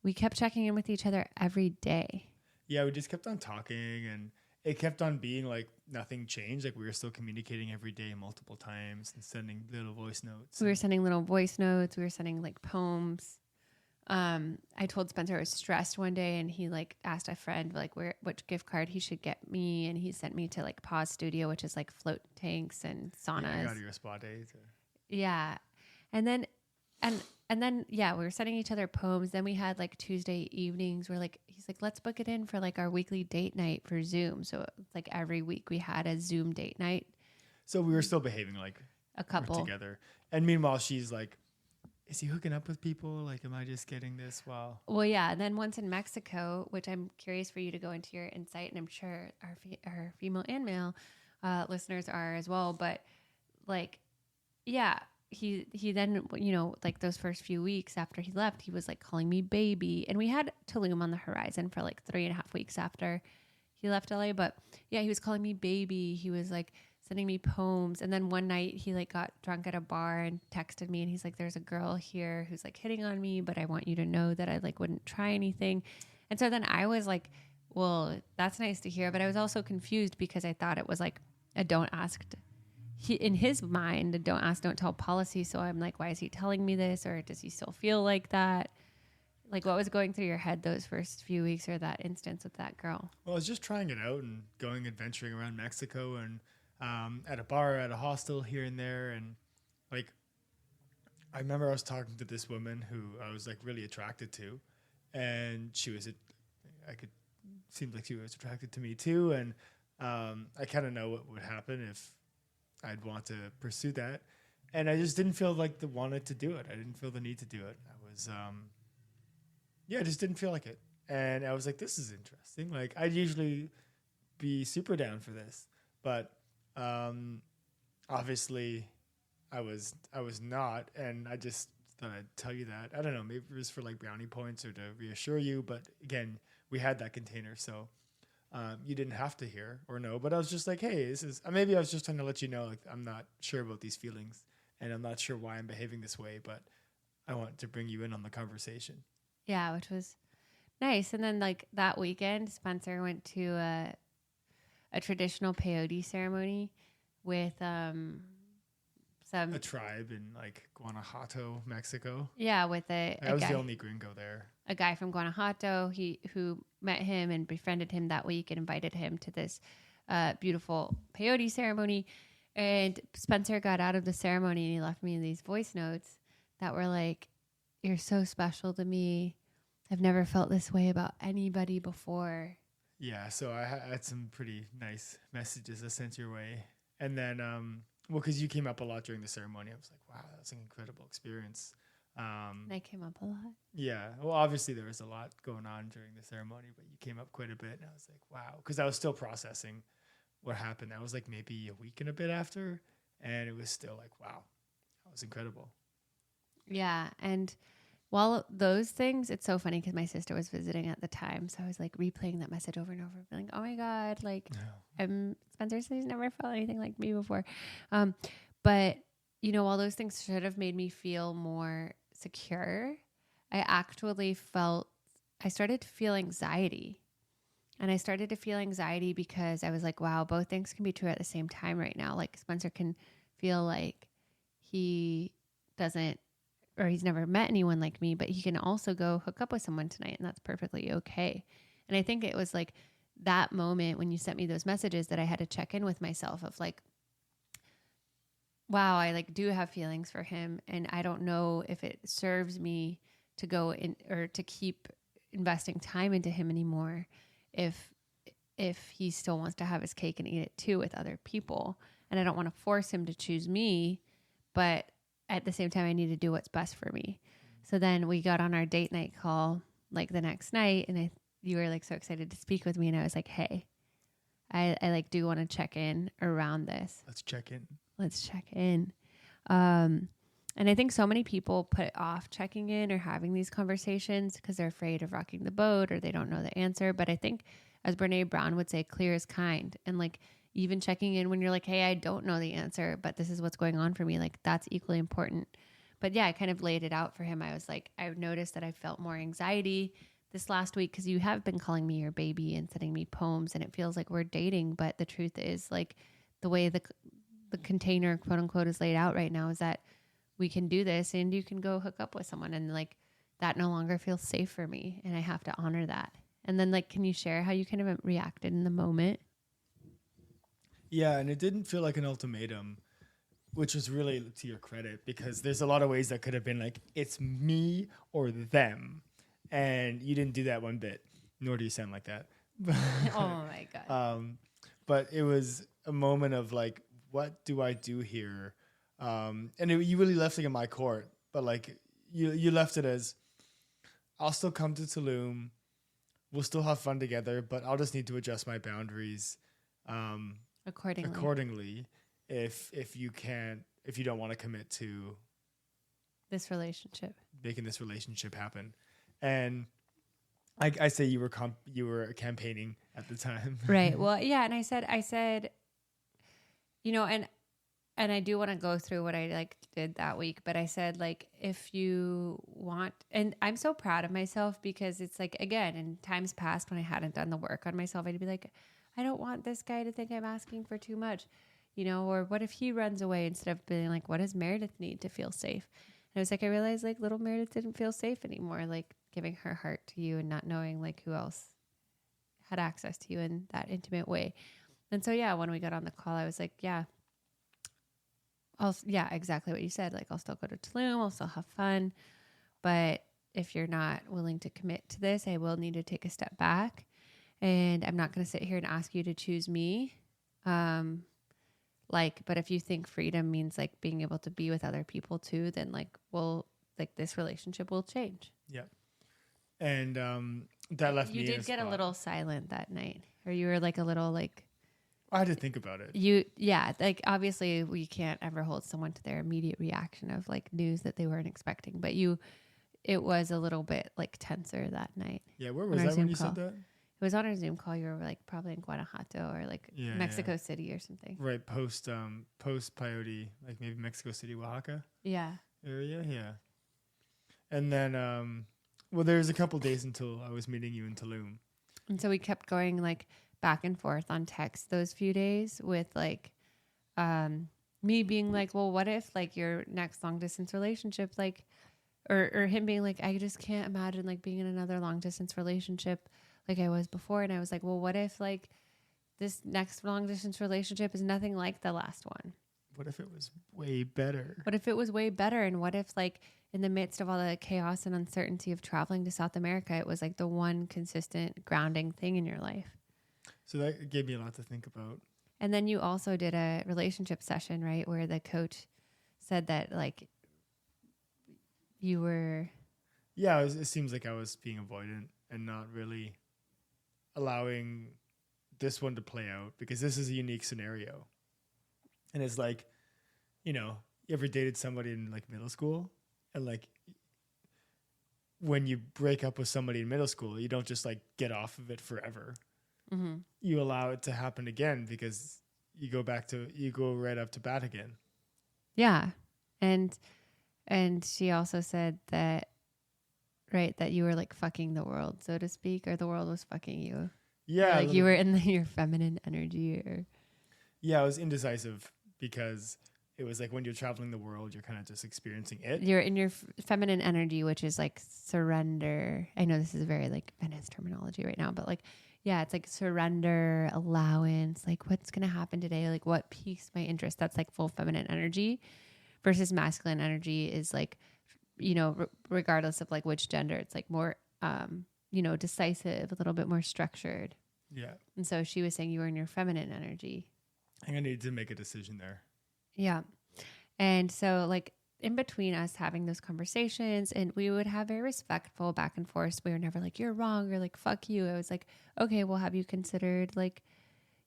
we kept checking in with each other every day. Yeah, we just kept on talking, and it kept on being like nothing changed. Like we were still communicating every day multiple times and sending little voice notes. We were sending little voice notes. We were sending like poems. I told Spencer I was stressed one day, and he like asked a friend like which gift card he should get me, and he sent me to like Pause Studio, which is like float tanks and saunas. Yeah, I got you a spa day. Yeah, and then we were sending each other poems. Then we had like Tuesday evenings where like he's like, let's book it in for like our weekly date night for Zoom. So it's like every week we had a Zoom date night. So we were still behaving like a couple together. And meanwhile, she's like, is he hooking up with people? Like, am I just getting this? Wow. Well, yeah. And then once in Mexico, which I'm curious for you to go into your insight, and I'm sure our female and male listeners are as well. But like, yeah. He then, like those first few weeks after he left, he was like calling me baby. And we had Tulum on the horizon for like 3.5 weeks after he left LA. But yeah, he was calling me baby. He was like sending me poems. And then one night he like got drunk at a bar and texted me, and he's like, there's a girl here who's like hitting on me, but I want you to know that I like wouldn't try anything. And so then I was like, well, that's nice to hear. But I was also confused because I thought it was like a don't ask in his mind, don't ask, don't tell policy. So I'm like, why is he telling me this? Or does he still feel like that? Like, what was going through your head those first few weeks or that instance with that girl? Well, I was just trying it out and going adventuring around Mexico and at a bar, at a hostel here and there. And like, I remember I was talking to this woman who I was like really attracted to, and seemed like she was attracted to me too. And I kind of know what would happen if I'd want to pursue that. And I just didn't feel like wanted to do it. I didn't feel the need to do it. I was, I just didn't feel like it. And I was like, this is interesting. Like, I'd usually be super down for this. But obviously I was not. And I just thought I'd tell you that. I don't know, maybe it was for like brownie points or to reassure you. But again, we had that container. So you didn't have to hear or know, but I was just like, hey, maybe I was just trying to let you know, like, I'm not sure about these feelings and I'm not sure why I'm behaving this way, but I want to bring you in on the conversation. Yeah, which was nice. And then like that weekend, Spencer went to a traditional peyote ceremony with a tribe in like Guanajuato, Mexico. Yeah, with I was the only gringo there. A guy from Guanajuato, who met him and befriended him that week and invited him to this beautiful peyote ceremony. And Spencer got out of the ceremony and he left me these voice notes that were like, you're so special to me. I've never felt this way about anybody before. Yeah, so I had some pretty nice messages I sent your way. And then, because you came up a lot during the ceremony, I was like, wow, that's an incredible experience. I came up a lot. Yeah. Well, obviously there was a lot going on during the ceremony, but you came up quite a bit. And I was like, wow. Because I was still processing what happened. That was like maybe a week and a bit after. And it was still like, wow. was incredible. Yeah. And while those things, it's so funny because my sister was visiting at the time. So I was like replaying that message over and over, being like, oh my God, like Spencer says he's never felt anything like me before. But, you know, while those things should have made me feel more secure, I started to feel anxiety. And I started to feel anxiety because I was like, wow, both things can be true at the same time right now. Like Spencer can feel like he doesn't, or he's never met anyone like me, but he can also go hook up with someone tonight, and that's perfectly okay. And I think it was like that moment when you sent me those messages that I had to check in with myself of like, wow, I like do have feelings for him, and I don't know if it serves me to go in or to keep investing time into him anymore if he still wants to have his cake and eat it too with other people. And I don't want to force him to choose me, but at the same time, I need to do what's best for me. So then we got on our date night call like the next night, and you were like so excited to speak with me, and I was like, hey, I like do want to check in around this. Let's check in. And I think so many people put off checking in or having these conversations because they're afraid of rocking the boat or they don't know the answer. But I think, as Brene Brown would say, clear is kind. And like even checking in when you're like, hey, I don't know the answer, but this is what's going on for me. Like that's equally important. But yeah, I kind of laid it out for him. I was like, I've noticed that I felt more anxiety this last week because you have been calling me your baby and sending me poems, and it feels like we're dating. But the truth is, like, the way the container, quote unquote, is laid out right now is that we can do this and you can go hook up with someone, and like that no longer feels safe for me, and I have to honor that. And then like, can you share how you kind of reacted in the moment? Yeah, and it didn't feel like an ultimatum, which was really to your credit, because there's a lot of ways that could have been like, it's me or them. And you didn't do that one bit, nor do you sound like that. Oh my God. But it was a moment of like, what do I do here? You really left it in my court, but like you left it as, I'll still come to Tulum. We'll still have fun together, but I'll just need to adjust my boundaries accordingly if you don't want to commit to this relationship, making this relationship happen. And I say you were campaigning at the time. right? Well, yeah. And I said, you know, and I do want to go through what I like did that week, but I said, like, if you want, and I'm so proud of myself because it's like, again, in times past when I hadn't done the work on myself, I'd be like, I don't want this guy to think I'm asking for too much, you know, or what if he runs away, instead of being like, what does Meredith need to feel safe? And I was like, I realized like little Meredith didn't feel safe anymore, like giving her heart to you and not knowing like who else had access to you in that intimate way. And so, yeah, when we got on the call, I was like, yeah, exactly what you said. Like, I'll still go to Tulum. I'll still have fun. But if you're not willing to commit to this, I will need to take a step back. And I'm not going to sit here and ask you to choose me. But if you think freedom means like being able to be with other people too, then this relationship will change. Yeah. And that left me in a spot. You did get a little silent that night, or you were like a little like, I had to think about it. Obviously we can't ever hold someone to their immediate reaction of like news that they weren't expecting, but it was a little bit like tenser that night. Yeah. Where was that when you said that? It was on our Zoom call. You were like probably in Guanajuato or like Mexico City or something. Right. Post Peyote, like maybe Mexico City, Oaxaca. Yeah. Area. Yeah. And then, there's a couple days until I was meeting you in Tulum. And so we kept going like back and forth on text those few days with like, me being like, well, what if like your next long distance relationship, like, or him being like, I just can't imagine like being in another long distance relationship like I was before. And I was like, well, what if like this next long distance relationship is nothing like the last one? What if it was way better? And what if like in the midst of all the chaos and uncertainty of traveling to South America, it was like the one consistent grounding thing in your life? So that gave me a lot to think about. And then you also did a relationship session, right? Where the coach said that like you were. Yeah, it seems like I was being avoidant and not really allowing this one to play out, because this is a unique scenario. And it's like, you ever dated somebody in like middle school, and like when you break up with somebody in middle school, you don't just like get off of it forever. Mm-hmm. You allow it to happen again because you go right up to bat again. Yeah. And she also said that, right, that you were like fucking the world, so to speak, or the world was fucking you. Yeah. Like you were in your feminine energy or. Yeah, I was indecisive because it was like when you're traveling the world, you're kind of just experiencing it. You're in your feminine energy, which is like surrender. I know this is very like feminist terminology right now, but like, yeah, it's like surrender, allowance, like what's going to happen today? Like what piques my interest? That's like full feminine energy versus masculine energy is like, you know, regardless of like which gender, it's like more, you know, decisive, a little bit more structured. Yeah. And so she was saying you were in your feminine energy. I think I need to make a decision there. Yeah. And so like in between us having those conversations, and we would have very respectful back and forth. We were never like, you're wrong or like, fuck you. I was like, okay, well, have you considered like,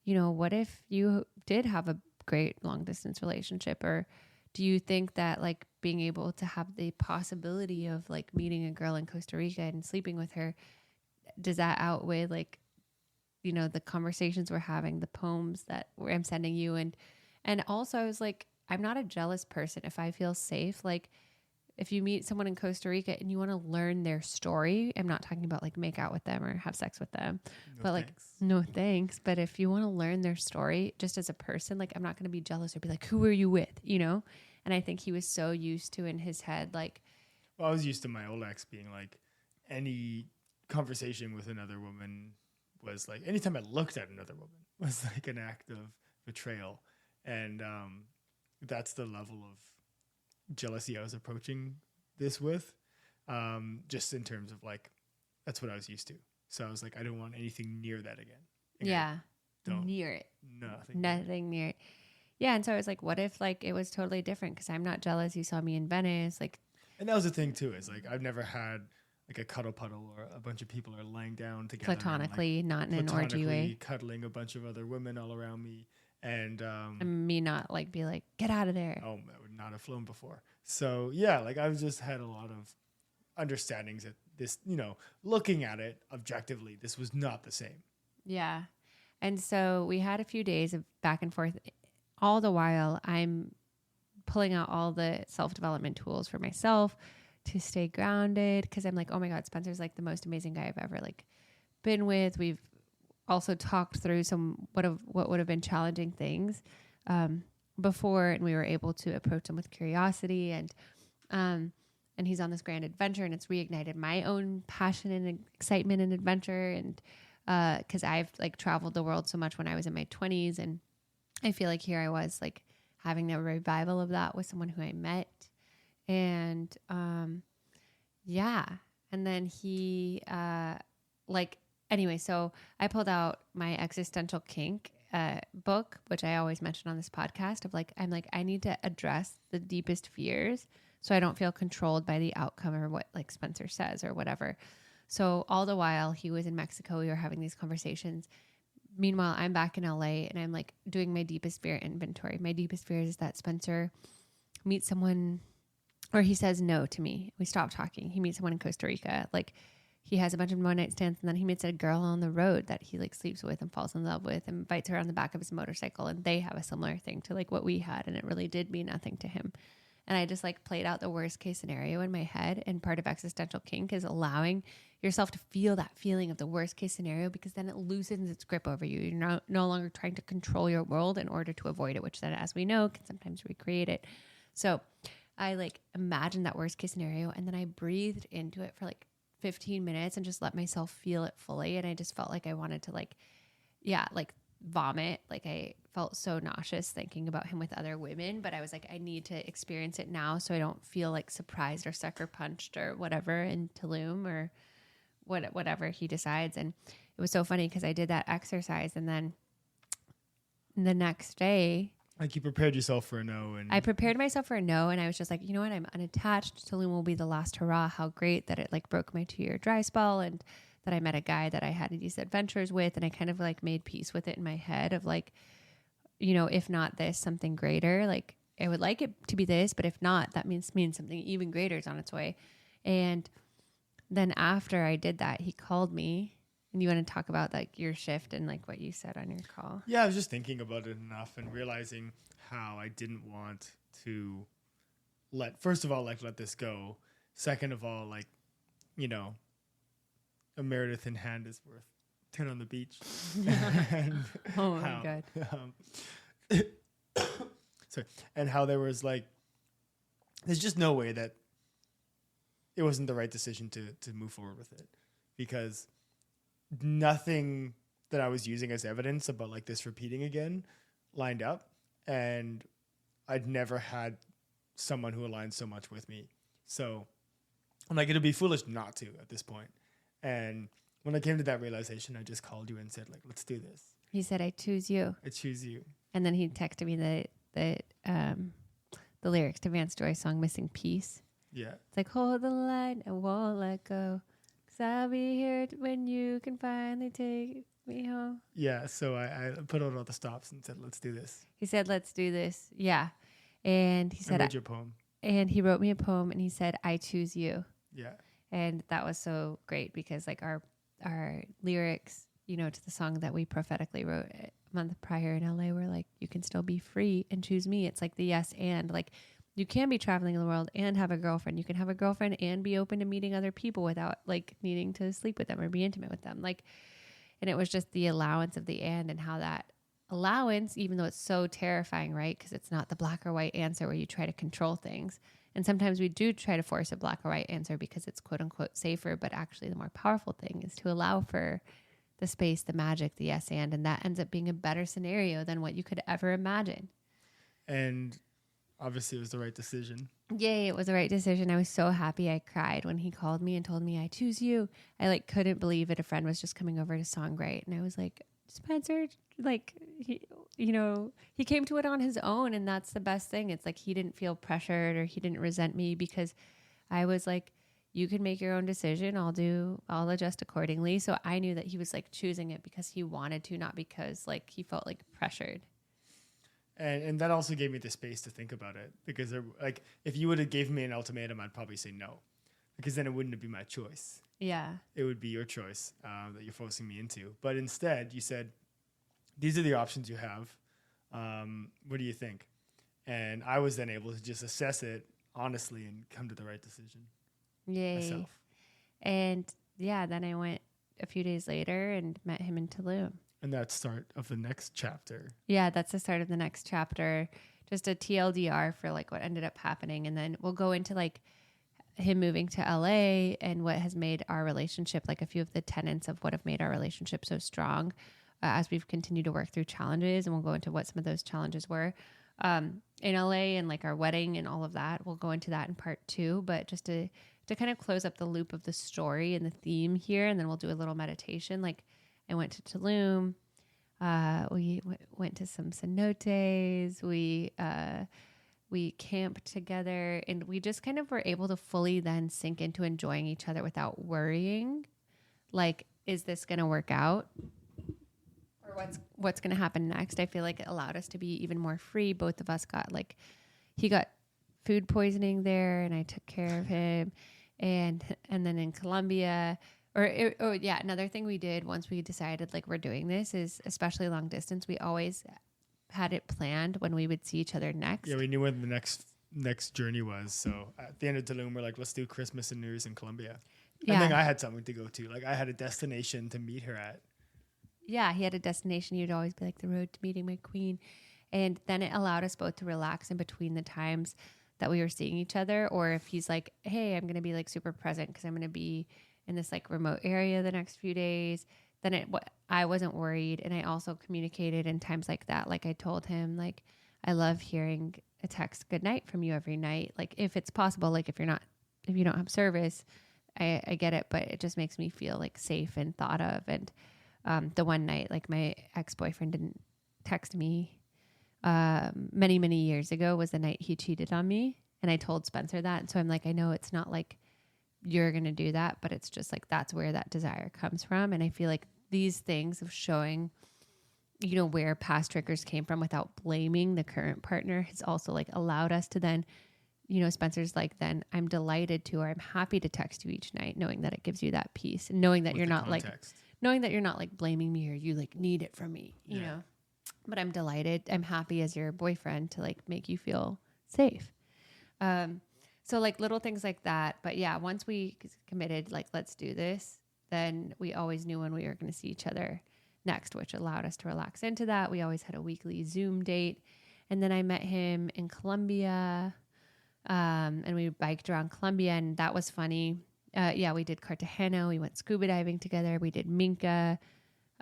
you know, what if you did have a great long distance relationship? Or do you think that like being able to have the possibility of like meeting a girl in Costa Rica and sleeping with her, does that outweigh like, you know, the conversations we're having, the poems that I'm sending you? And also I was like, I'm not a jealous person. If I feel safe, like if you meet someone in Costa Rica and you want to learn their story, I'm not talking about like make out with them or have sex with them, but like, no thanks. But if you want to learn their story just as a person, like I'm not going to be jealous or be like, who are you with? You know? And I think he was so used to in his head, like, well, I was used to my old ex being like, any conversation with another woman was like, anytime I looked at another woman was like an act of betrayal. And that's the level of jealousy I was approaching this with, just in terms of like, that's what I was used to. So I was like, I don't want anything near that again. Yeah. Near it. Nothing near it. Yeah. And so I was like, what if like it was totally different? Because I'm not jealous. You saw me in Venice. Like, and that was the thing too, is like, I've never had like a cuddle puddle or a bunch of people are laying down together. Platonically, and, like, not in an orgy way. Cuddling a bunch of other women all around me. And me not like be like, get out of there. Oh, I would not have flown before. So yeah, like I've just had a lot of understandings that this, you know, looking at it objectively, this was not the same. Yeah. And so we had a few days of back and forth. All the while I'm pulling out all the self-development tools for myself to stay grounded. Cause I'm like, oh my God, Spencer's like the most amazing guy I've ever like been with. We've also talked through what would have been challenging things before, and we were able to approach him with curiosity, and he's on this grand adventure, and it's reignited my own passion and excitement and adventure, and because I've like traveled the world so much when I was in my 20s, and I feel like here I was like having a revival of that with someone who I met, and yeah, and then he anyway, so I pulled out my existential kink book, which I always mention on this podcast of like, I'm like, I need to address the deepest fears so I don't feel controlled by the outcome or what like Spencer says or whatever. So all the while he was in Mexico, we were having these conversations. Meanwhile, I'm back in LA and I'm like doing my deepest fear inventory. My deepest fear is that Spencer meets someone or he says no to me. We stop talking. He meets someone in Costa Rica. Like, he has a bunch of one night stands, and then he meets a girl on the road that he like sleeps with and falls in love with and invites her on the back of his motorcycle. And they have a similar thing to like what we had. And it really did mean nothing to him. And I just like played out the worst case scenario in my head. And part of existential kink is allowing yourself to feel that feeling of the worst case scenario, because then it loosens its grip over you. You're no longer trying to control your world in order to avoid it, which then, as we know, can sometimes recreate it. So I like imagined that worst case scenario, and then I breathed into it for like 15 minutes and just let myself feel it fully. And I just felt like I wanted to like vomit. Like I felt so nauseous thinking about him with other women, but I was like, I need to experience it now so I don't feel like surprised or sucker punched or whatever in Tulum or whatever he decides. And it was so funny because I did that exercise, and then the next day, like you prepared yourself for a no. And I prepared myself for a no, and I was just like, you know what? I'm unattached. Tulum will be the last hurrah. How great that it like broke my 2-year dry spell, and that I met a guy that I had these adventures with, and I kind of like made peace with it in my head of like, you know, if not this, something greater. Like I would like it to be this, but if not, that means something even greater is on its way. And then after I did that, he called me. And you want to talk about like your shift and like what you said on your call? Yeah, I was just thinking about it enough and realizing how I didn't want to first of all, like let this go. Second of all, like, you know, a Meredith in hand is worth 10 on the beach. And oh my God. Sorry. And how there was like, there's just no way that it wasn't the right decision to move forward with it, because nothing that I was using as evidence about like this repeating again lined up, and I'd never had someone who aligned so much with me. So I'm like, it'd be foolish not to at this point. And when I came to that realization, I just called you and said, like, let's do this. He said, I choose you. I choose you. And then he texted me the lyrics to Vance Joy's song, Missing Piece. Yeah. It's like, hold the line, I won't let go, 'cause I'll be here when you can finally take me home. Yeah. So I put out all the stops and said, let's do this. He said, let's do this. Yeah. And he said, I read your poem. And he wrote me a poem and he said, I choose you. Yeah. And that was so great because like our lyrics, you know, to the song that we prophetically wrote a month prior in LA were like, you can still be free and choose me. It's like the yes and, like, you can be traveling in the world and have a girlfriend. You can have a girlfriend and be open to meeting other people without like needing to sleep with them or be intimate with them. Like, and it was just the allowance of the and how that allowance, even though it's so terrifying, right? Because it's not the black or white answer where you try to control things. And sometimes we do try to force a black or white answer because it's quote unquote safer. But actually the more powerful thing is to allow for the space, the magic, the yes and that ends up being a better scenario than what you could ever imagine. And obviously it was the right decision. Yay, it was the right decision. I was so happy. I cried when he called me and told me, I choose you. I like couldn't believe it. A friend was just coming over to songwrite. And I was like, Spencer, like, he came to it on his own. And that's the best thing. It's like, he didn't feel pressured or he didn't resent me because I was like, you can make your own decision. I'll adjust accordingly. So I knew that he was like choosing it because he wanted to, not because like he felt like pressured. And that also gave me the space to think about it, because like if you would have given me an ultimatum, I'd probably say no, because then it wouldn't be my choice. Yeah, it would be your choice that you're forcing me into. But instead, you said, "These are the options you have. What do you think?" And I was then able to just assess it honestly and come to the right decision. Yay! Myself. And yeah, then I went a few days later and met him in Tulum. And that's start of the next chapter. Yeah, that's the start of the next chapter. Just a TLDR for like what ended up happening. And then we'll go into like him moving to LA and what has made our relationship, like a few of the tenets of what have made our relationship so strong as we've continued to work through challenges. And we'll go into what some of those challenges were in LA and like our wedding and all of that. We'll go into that in part 2. But just to kind of close up the loop of the story and the theme here, and then we'll do a little meditation. Like, I went to Tulum. We went to some cenotes. We camped together, and we just kind of were able to fully then sink into enjoying each other without worrying. Like, is this going to work out? Or what's going to happen next? I feel like it allowed us to be even more free. Both of us got he got food poisoning there, and I took care of him. And then in Colombia, another thing we did once we decided like we're doing this is, especially long distance, we always had it planned when we would see each other next. Yeah, we knew when the next journey was. So at the end of Tulum, we're like, let's do Christmas and New Year's in Colombia. Yeah. And then I had something to go to. Like, I had a destination to meet her at. Yeah, he had a destination. You'd always be like, the road to meeting my queen. And then it allowed us both to relax in between the times that we were seeing each other. Or if he's like, hey, I'm going to be like super present because I'm going to be in this like remote area the next few days, then I wasn't worried. And I also communicated in times like that. Like, I told him, like, I love hearing a text good night from you every night. Like, if it's possible, like if you don't have service, I get it, but it just makes me feel like safe and thought of. And the one night, like, my ex-boyfriend didn't text me many, many years ago was the night he cheated on me. And I told Spencer that. And so I'm like, I know it's not like you're going to do that, but it's just like, that's where that desire comes from. And I feel like these things of showing where past triggers came from without blaming the current partner has also like allowed us to then, Spencer's like, then I'm delighted to, or I'm happy to text you each night, knowing that it gives you that peace and knowing that With you're the not context. knowing that you're not like blaming me or you like need it from me, you know, but I'm delighted. I'm happy as your boyfriend to like make you feel safe. So like little things like that. But yeah, once we committed, like, let's do this, then we always knew when we were going to see each other next, which allowed us to relax into that. We always had a weekly Zoom date. And then I met him in Colombia, and we biked around Colombia, and that was funny. We did Cartagena. We went scuba diving together. We did Minca,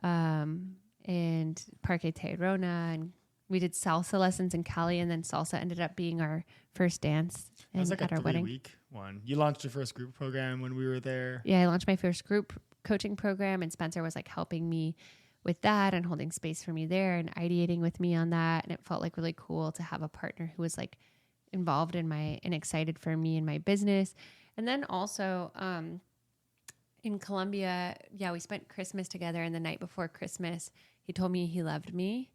and Parque Tayrona, and we did salsa lessons in Cali, and then salsa ended up being our first dance It was like at a our wedding. 3-week one. You launched your first group program when we were there. Yeah, I launched my first group coaching program, and Spencer was like helping me with that and holding space for me there and ideating with me on that. And it felt like really cool to have a partner who was like involved in and excited for me and my business. And then also in Colombia, we spent Christmas together. And the night before Christmas, he told me he loved me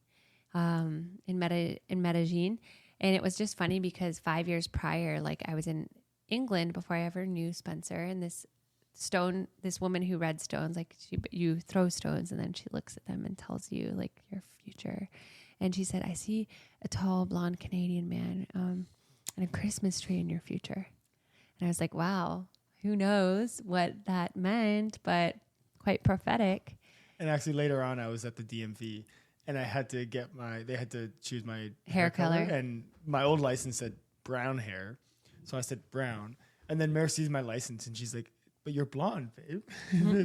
in Medellin. And it was just funny because 5 years prior, like I was in England before I ever knew Spencer, and this woman who read stones, like you throw stones and then she looks at them and tells you like your future. And she said, I see a tall blonde Canadian man and a Christmas tree in your future. And I was like, wow, who knows what that meant, but quite prophetic. And actually later on, I was at the DMV and I had to they had to choose my Hair color. And my old license said brown hair. So I said brown. And then Mer sees my license and she's like, but you're blonde, babe.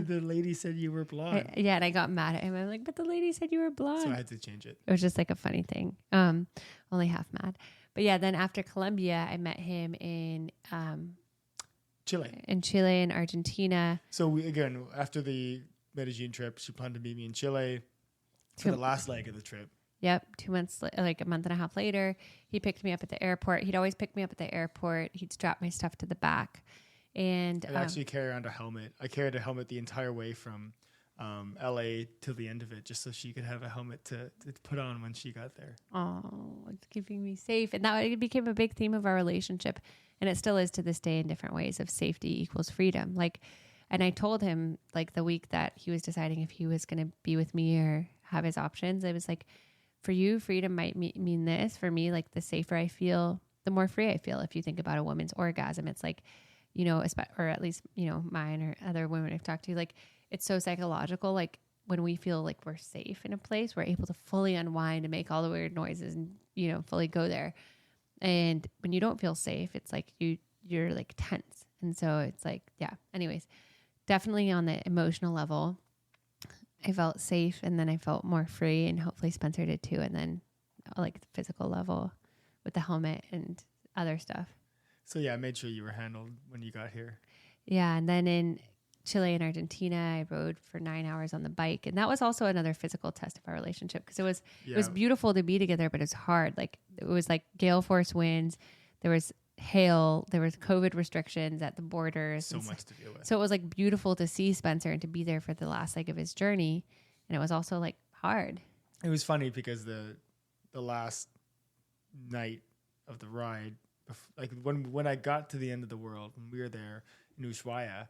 The lady said you were blonde. And I got mad at him. I'm like, but the lady said you were blonde. So I had to change it. It was just like a funny thing. Only half mad. But yeah, then after Colombia, I met him in Chile. In Chile and Argentina. So again, after the Medellin trip, she planned to meet me in Chile for the last leg of the trip. Yep. 2 months, like a month and a half later, he picked me up at the airport. He'd always pick me up at the airport. He'd strap my stuff to the back. And I'd actually carry around a helmet. I carried a helmet the entire way from LA to the end of it, just so she could have a helmet to put on when she got there. Oh, it's keeping me safe. And that became a big theme of our relationship. And it still is to this day in different ways of safety equals freedom. And I told him like the week that he was deciding if he was going to be with me or have his options, I was like, for you, freedom might mean this. For me, like the safer I feel, the more free I feel. If you think about a woman's orgasm, it's like, or at least, mine or other women I've talked to, like it's so psychological. Like when we feel like we're safe in a place, we're able to fully unwind and make all the weird noises and, fully go there. And when you don't feel safe, it's like you're like tense. And so it's like, yeah, anyways, definitely on the emotional level, I felt safe and then I felt more free and hopefully Spencer did too. And then like the physical level with the helmet and other stuff. So yeah, I made sure you were handled when you got here. Yeah. And then in Chile and Argentina, I rode for 9 hours on the bike. And that was also another physical test of our relationship because it was beautiful to be together, but it was hard. Like it was like gale force winds. There was hail. There was COVID restrictions at the borders. So much to deal with. So it was like beautiful to see Spencer and to be there for the last leg of his journey. And it was also like hard. It was funny because the last night of the ride, like when I got to the end of the world, when we were there in Ushuaia,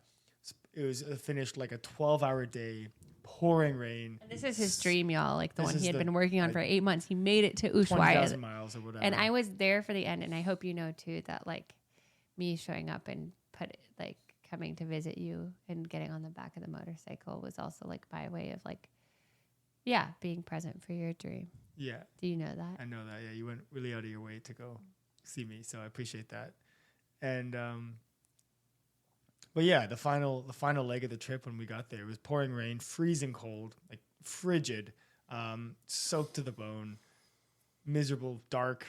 it was finished like a 12-hour day, pouring rain. And this is his dream, y'all. Like the one he had been working on for 8 months. He made it to Ushuaia. 20,000 miles or whatever. And I was there for the end. And I hope you know too that like me showing up and coming to visit you and getting on the back of the motorcycle was also like by way of like, yeah, being present for your dream. Yeah. Do you know that? I know that. Yeah, you went really out of your way to go see me, so I appreciate that. And but yeah, the final leg of the trip when we got there, it was pouring rain, freezing cold, like frigid, soaked to the bone, miserable, dark.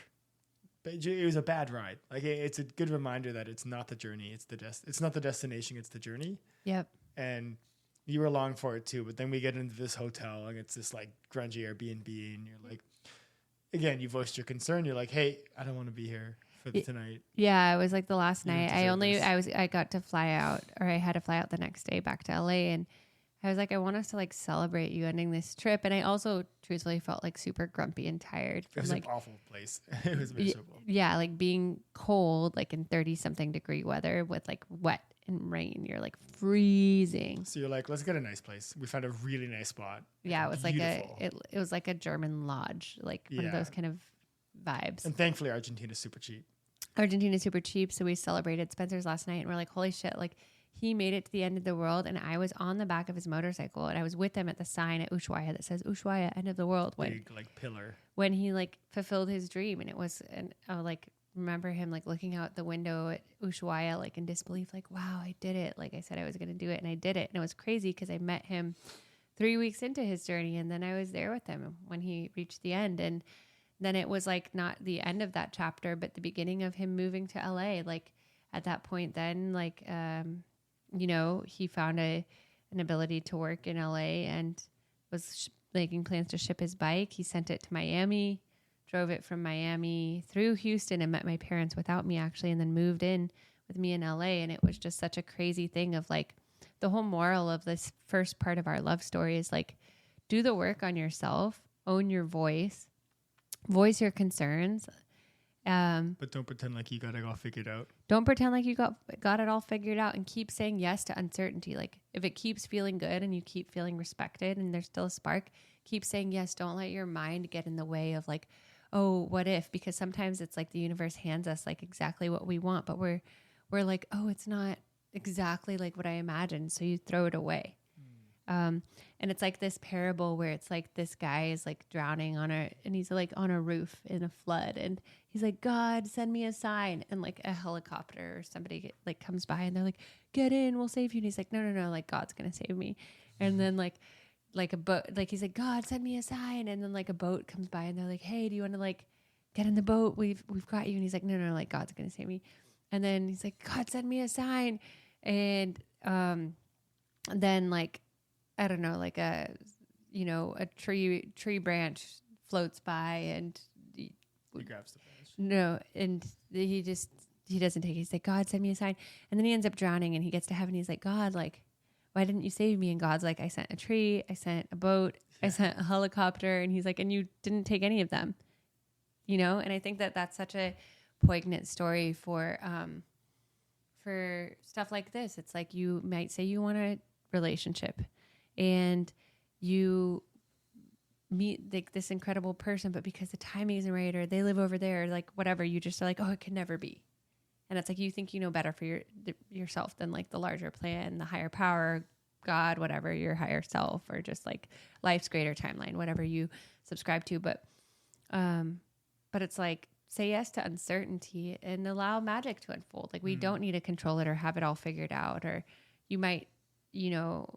But it was a bad ride. Like it's a good reminder that it's not the journey, it's not the destination, it's the journey. Yep. And you were along for it too, but then we get into this hotel and it's this like grungy Airbnb, and you're like, again, you voiced your concern. You're like, hey, I don't want to be here for tonight. Yeah, it was like the last night. I got to fly out, or I had to fly out the next day back to LA, and I was like, I want us to like celebrate you ending this trip. And I also truthfully felt like super grumpy and tired. It was like, an awful place. It was miserable. Yeah, like being cold, like in 30 something degree weather with like wet and rain. You're like freezing. So you're like, let's get a nice place. We found a really nice spot. Yeah, it was beautiful. like it was like a German lodge, like one of those kind of vibes. And thankfully, Argentina's super cheap. Argentina's super cheap, so we celebrated Spencer's last night, and we're like, holy shit, like he made it to the end of the world, and I was on the back of his motorcycle, and I was with him at the sign at Ushuaia that says Ushuaia, end of the world. Big like pillar. When he like fulfilled his dream, and it was, and I like remember him like looking out the window at Ushuaia, like in disbelief, like, wow, I did it. Like I said I was going to do it, and I did it. And it was crazy because I met him 3 weeks into his journey, and then I was there with him when he reached the end. And then it was like not the end of that chapter, but the beginning of him moving to LA. Like at that point, then like, you know, he found an ability to work in LA and was making plans to ship his bike. He sent it to Miami, drove it from Miami through Houston and met my parents without me actually, and then moved in with me in LA. And it was just such a crazy thing of like, the whole moral of this first part of our love story is like, do the work on yourself, own your voice your concerns. But don't pretend like you got it all figured out. Don't pretend like you got it all figured out, and keep saying yes to uncertainty. Like if it keeps feeling good and you keep feeling respected and there's still a spark, keep saying yes. Don't let your mind get in the way of like, oh, what if? Because sometimes it's like the universe hands us like exactly what we want, but we're like, oh, it's not exactly like what I imagined. So you throw it away. And it's like this parable where it's like this guy is like drowning and he's like on a roof in a flood, and he's like, God, send me a sign. And like a helicopter or somebody like comes by and they're like, get in, we'll save you. And he's like, no, like God's going to save me. And then like a boat, like he's like, God, send me a sign. And then like a boat comes by and they're like, hey, do you want to like get in the boat? We've got you. And he's like, no, like God's going to save me. And then he's like, God, send me a sign. And then like, I don't know, like a tree branch floats by and he grabs the branch. No, and he doesn't take it. He's like, God, send me a sign. And then he ends up drowning, and he gets to heaven. He's like, God, like, why didn't you save me? And God's like, I sent a tree, I sent a boat, I sent a helicopter. And he's like, and you didn't take any of them, you know? And I think that that's such a poignant story for stuff like this. It's like, you might say you want a relationship, and you meet like this incredible person, but because the timing isn't right, or they live over there, or like whatever, you just are like, oh, it can never be. And it's like, you think you know better for yourself than like the larger plan, the higher power, God, whatever, your higher self, or just like life's greater timeline, whatever you subscribe to. But it's like, say yes to uncertainty and allow magic to unfold. Like we don't need to control it or have it all figured out. Or you might,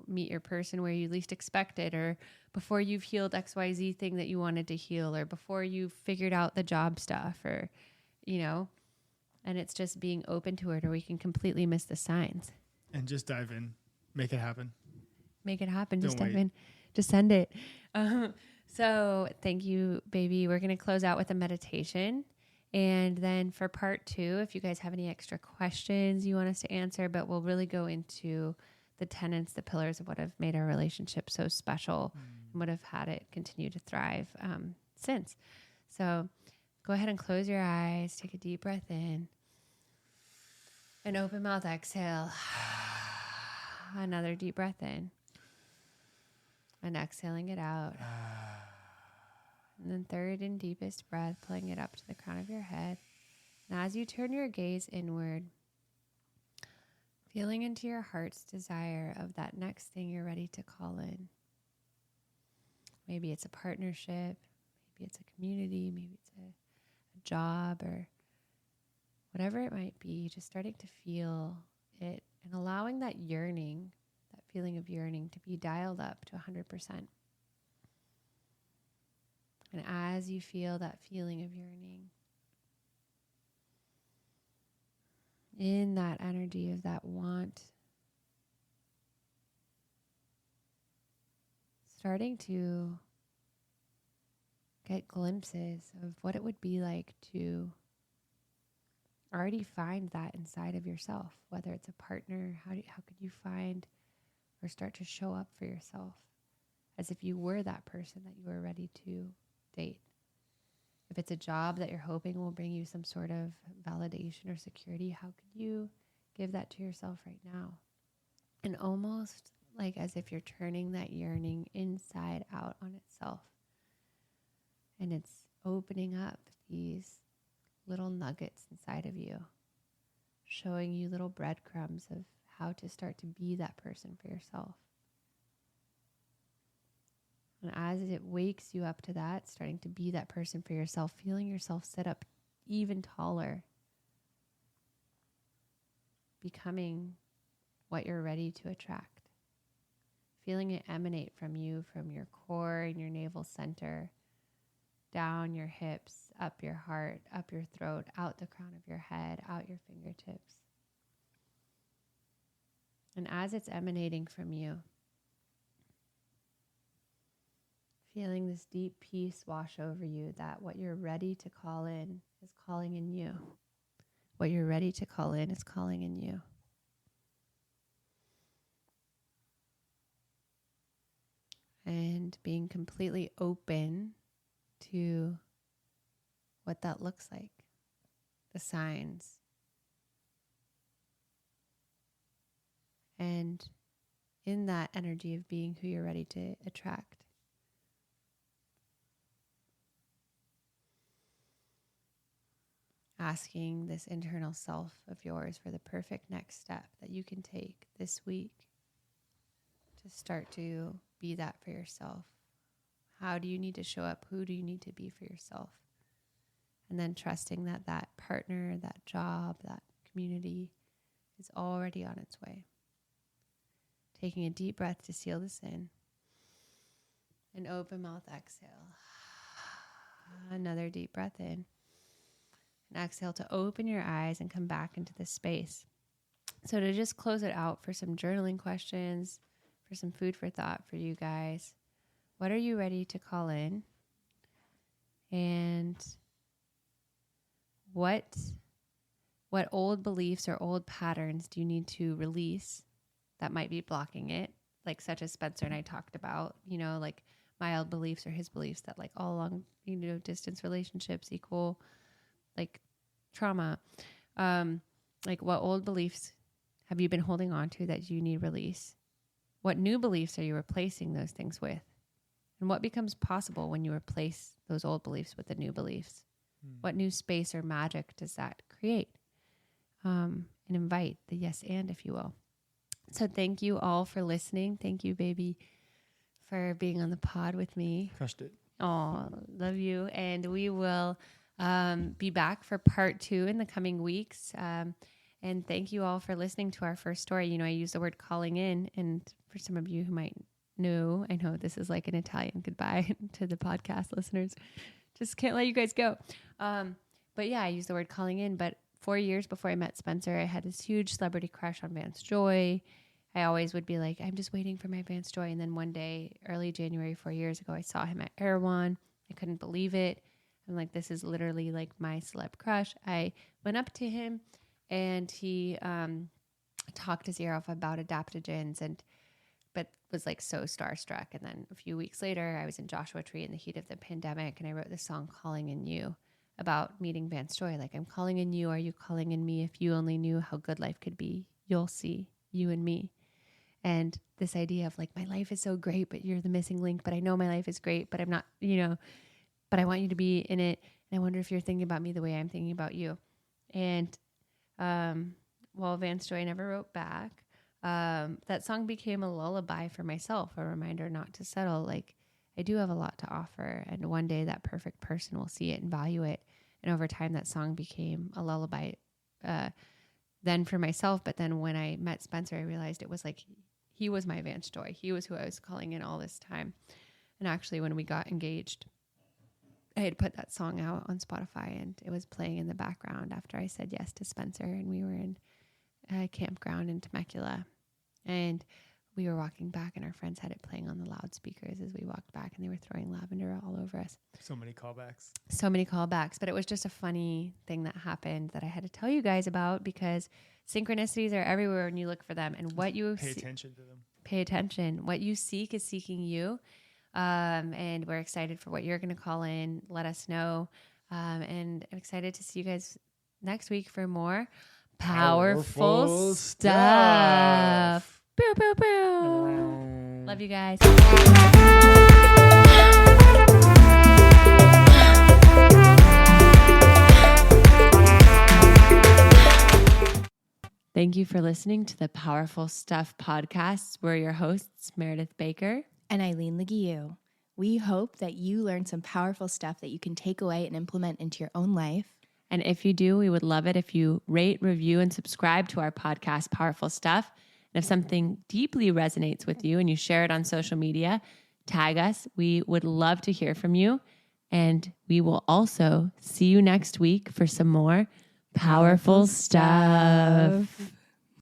meet your person where you least expect it, or before you've healed XYZ thing that you wanted to heal, or before you've figured out the job stuff, or, and it's just being open to it, or we can completely miss the signs. And just dive in. Make it happen. Make it happen. Don't just dive wait. in. Just send it. So thank you, baby. We're going to close out with a meditation. And then for part 2, if you guys have any extra questions you want us to answer, but we'll really go into the tenets, the pillars of what have made our relationship so special and what have had it continue to thrive since. So go ahead and close your eyes, take a deep breath in, and open mouth exhale. Another deep breath in, and exhaling it out. And then third and deepest breath, pulling it up to the crown of your head. And as you turn your gaze inward, feeling into your heart's desire of that next thing you're ready to call in. Maybe it's a partnership, maybe it's a community, maybe it's a job, or whatever it might be, just starting to feel it and allowing that yearning, that feeling of yearning, to be dialed up to 100%. And as you feel that feeling of yearning, in that energy of that want, starting to get glimpses of what it would be like to already find that inside of yourself, whether it's a partner, how could you find or start to show up for yourself as if you were that person that you were ready to date. If it's a job that you're hoping will bring you some sort of validation or security, how could you give that to yourself right now? And almost like as if you're turning that yearning inside out on itself. And it's opening up these little nuggets inside of you, showing you little breadcrumbs of how to start to be that person for yourself. And as it wakes you up to that, starting to be that person for yourself, feeling yourself sit up even taller, becoming what you're ready to attract, feeling it emanate from you, from your core and your navel center, down your hips, up your heart, up your throat, out the crown of your head, out your fingertips. And as it's emanating from you, feeling this deep peace wash over you, that what you're ready to call in is calling in you. What you're ready to call in is calling in you. And being completely open to what that looks like, the signs. And in that energy of being who you're ready to attract, asking this internal self of yours for the perfect next step that you can take this week to start to be that for yourself. How do you need to show up? Who do you need to be for yourself? And then trusting that that partner, that job, that community is already on its way. Taking a deep breath to seal this in. An open mouth exhale. Another deep breath in. And exhale to open your eyes and come back into this space. So to just close it out for some journaling questions, for some food for thought for you guys. What are you ready to call in? And what old beliefs or old patterns do you need to release that might be blocking it? Like such as Spencer and I talked about, like my old beliefs or his beliefs that like all along, distance relationships equal like trauma. Like what old beliefs have you been holding on to that you need release? What new beliefs are you replacing those things with? And what becomes possible when you replace those old beliefs with the new beliefs? What new space or magic does that create? And invite the yes and, if you will. So thank you all for listening. Thank you, baby, for being on the pod with me. Crushed it. Oh, love you. And we will be back for part 2 in the coming weeks. And thank you all for listening to our first story. I use the word calling in, and for some of you who might know, I know this is like an Italian goodbye to the podcast listeners. Just can't let you guys go. But yeah, I use the word calling in. But 4 years before I met Spencer, I had this huge celebrity crush on Vance Joy. I always would be like, I'm just waiting for my Vance Joy. And then one day, early January, 4 years ago, I saw him at Erewhon. I couldn't believe it. I'm like, this is literally like my celeb crush. I went up to him and he talked his ear off about adaptogens but was like so starstruck. And then a few weeks later, I was in Joshua Tree in the heat of the pandemic, and I wrote this song, Calling in You, about meeting Vance Joy. Like, I'm calling in you. Are you calling in me? If you only knew how good life could be, you'll see you and me. And this idea of like, my life is so great, but you're the missing link. But I know my life is great, but I'm not, but I want you to be in it. And I wonder if you're thinking about me the way I'm thinking about you. And Vance Joy never wrote back. That song became a lullaby for myself, a reminder not to settle. Like, I do have a lot to offer, and one day that perfect person will see it and value it. And over time, that song became a lullaby, then for myself. But then when I met Spencer, I realized it was like, he was my Vance Joy. He was who I was calling in all this time. And actually, when we got engaged, I had put that song out on Spotify, and it was playing in the background after I said yes to Spencer. And we were in a campground in Temecula, and we were walking back, and our friends had it playing on the loudspeakers as we walked back, and they were throwing lavender all over us. So many callbacks. But it was just a funny thing that happened that I had to tell you guys about, because synchronicities are everywhere when you look for them. And what you pay attention to them. pay attention. What you seek is seeking you. And we're excited for what you're going to call in. Let us know. And I'm excited to see you guys next week for more powerful stuff. Boo, boo, boo. Love you guys. Thank you for listening to the Powerful Stuff podcast. We're your hosts, Meredith Baker and Eileen Leguiu. We hope that you learned some powerful stuff that you can take away and implement into your own life. And if you do, we would love it if you rate, review, and subscribe to our podcast, Powerful Stuff. And if something deeply resonates with you and you share it on social media, tag us. We would love to hear from you. And we will also see you next week for some more powerful stuff.